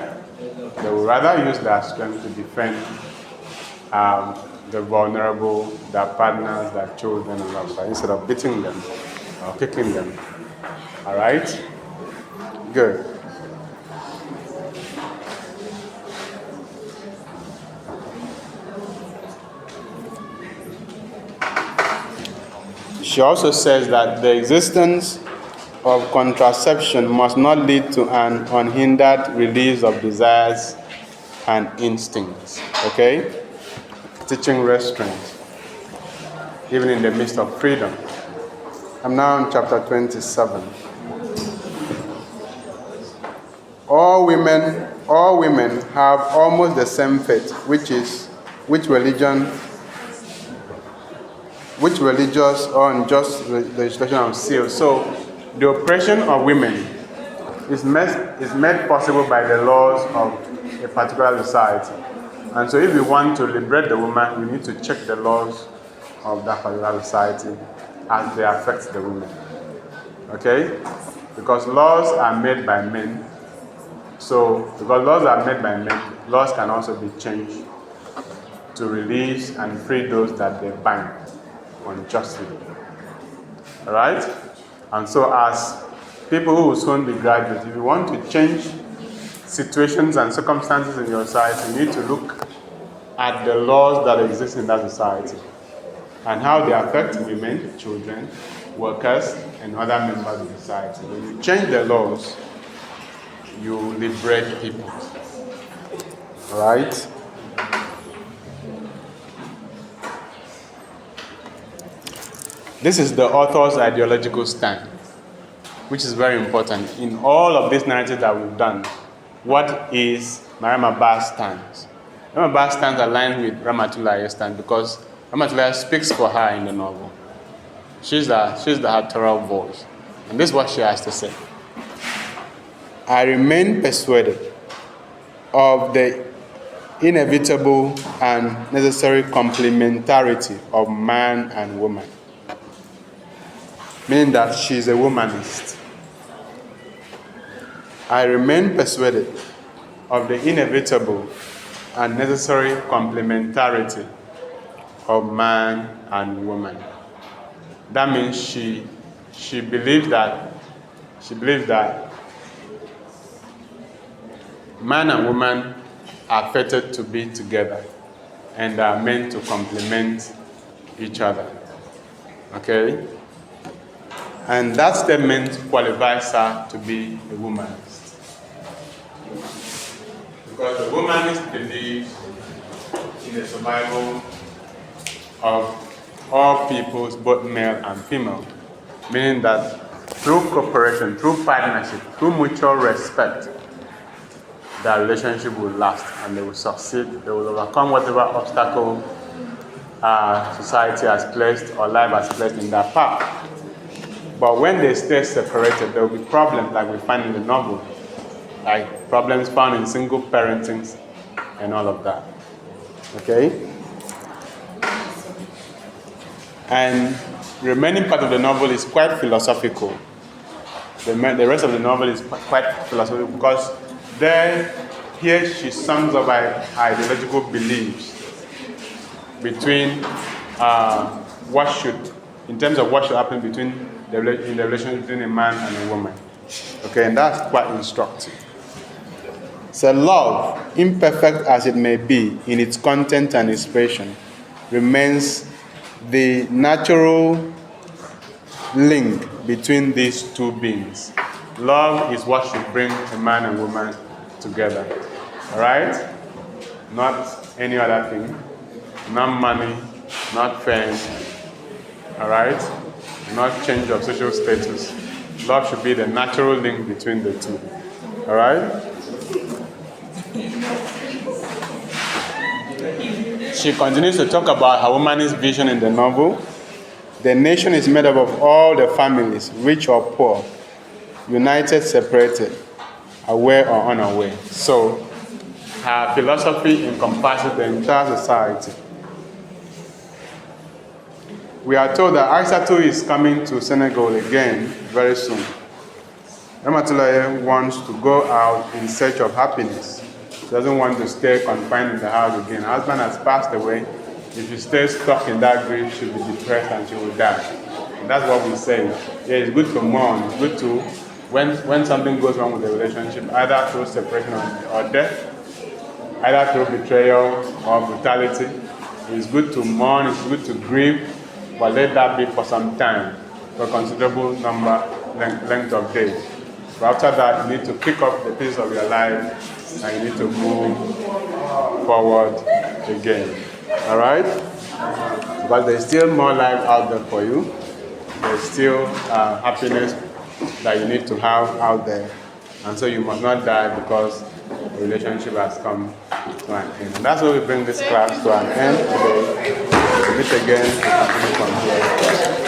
They will rather use their strength to defend the vulnerable, their partners, their children, and all that, instead of beating them or kicking them. All right? Good. She also says that the existence of contraception must not lead to an unhindered release of desires and instincts. Okay? Teaching restraint, even in the midst of freedom. I'm now in chapter 27. All women have almost the same fate, which religious or unjust legislation of seal. So the oppression of women is made possible by the laws of a particular society. And so if we want to liberate the woman, we need to check the laws of that particular society as they affect the women. Okay? Because laws are made by men. So, because laws are made by men, laws can also be changed to release and free those that they bind unjustly. Alright? And so, as people who will soon be graduates, if you want to change situations and circumstances in your society, you need to look at the laws that exist in that society and how they affect women, children, workers, and other members of society. When you change the laws, you liberate people. Alright? This is the author's ideological stand, which is very important. In all of this narrative that we've done, what is Mariama Ba's stance? Mariama Ba's stance aligns with Ramatullahi's stand because Ramatullahi speaks for her in the novel. She's the authorial voice. And this is what she has to say. I remain persuaded of the inevitable and necessary complementarity of man and woman, meaning that she is a womanist. I remain persuaded of the inevitable and necessary complementarity of man and woman. That means she believes that man and woman are fated to be together and are meant to complement each other. Okay? And that statement qualifies her to be a womanist. Because the womanist believes in the survival of all peoples, both male and female, meaning that through cooperation, through partnership, through mutual respect, that relationship will last and they will succeed. They will overcome whatever obstacle society has placed or life has placed in their path. But when they stay separated, there will be problems like we find in the novel, like problems found in single parentings and all of that. Okay? And the remaining part of the novel is quite philosophical. The rest of the novel is quite philosophical because here she sums up her ideological beliefs between in terms of what should happen in the relationship between a man and a woman. Okay, and that's quite instructive. So love, imperfect as it may be in its content and expression, remains the natural link between these two beings. Love is what should bring a man and woman together. Alright? Not any other thing. Not money, not fame. Alright? Not change of social status. Love should be the natural link between the two. Alright? She continues to talk about her womanist vision in the novel. The nation is made up of all the families, rich or poor, united, separated, aware or unaware. So, her philosophy encompasses the entire society. We are told that Aissatou is coming to Senegal again very soon. Ramatoulaye wants to go out in search of happiness. She doesn't want to stay confined in the house again. Her husband has passed away. If she stays stuck in that grief, she'll be depressed and she will die. And that's what we say. Yeah, it's good to mourn. It's good to, when something goes wrong with the relationship, either through separation or death, either through betrayal or brutality, it's good to mourn, it's good to grieve, but let that be for some time, for a considerable length of days. But after that, you need to pick up the pieces of your life and you need to move forward again. Alright? But there's still more life out there for you. there's still happiness that you need to have out there. And so you must not die because the relationship has come to an end. And that's why we bring this class to an end today. We'll meet again to continue from here.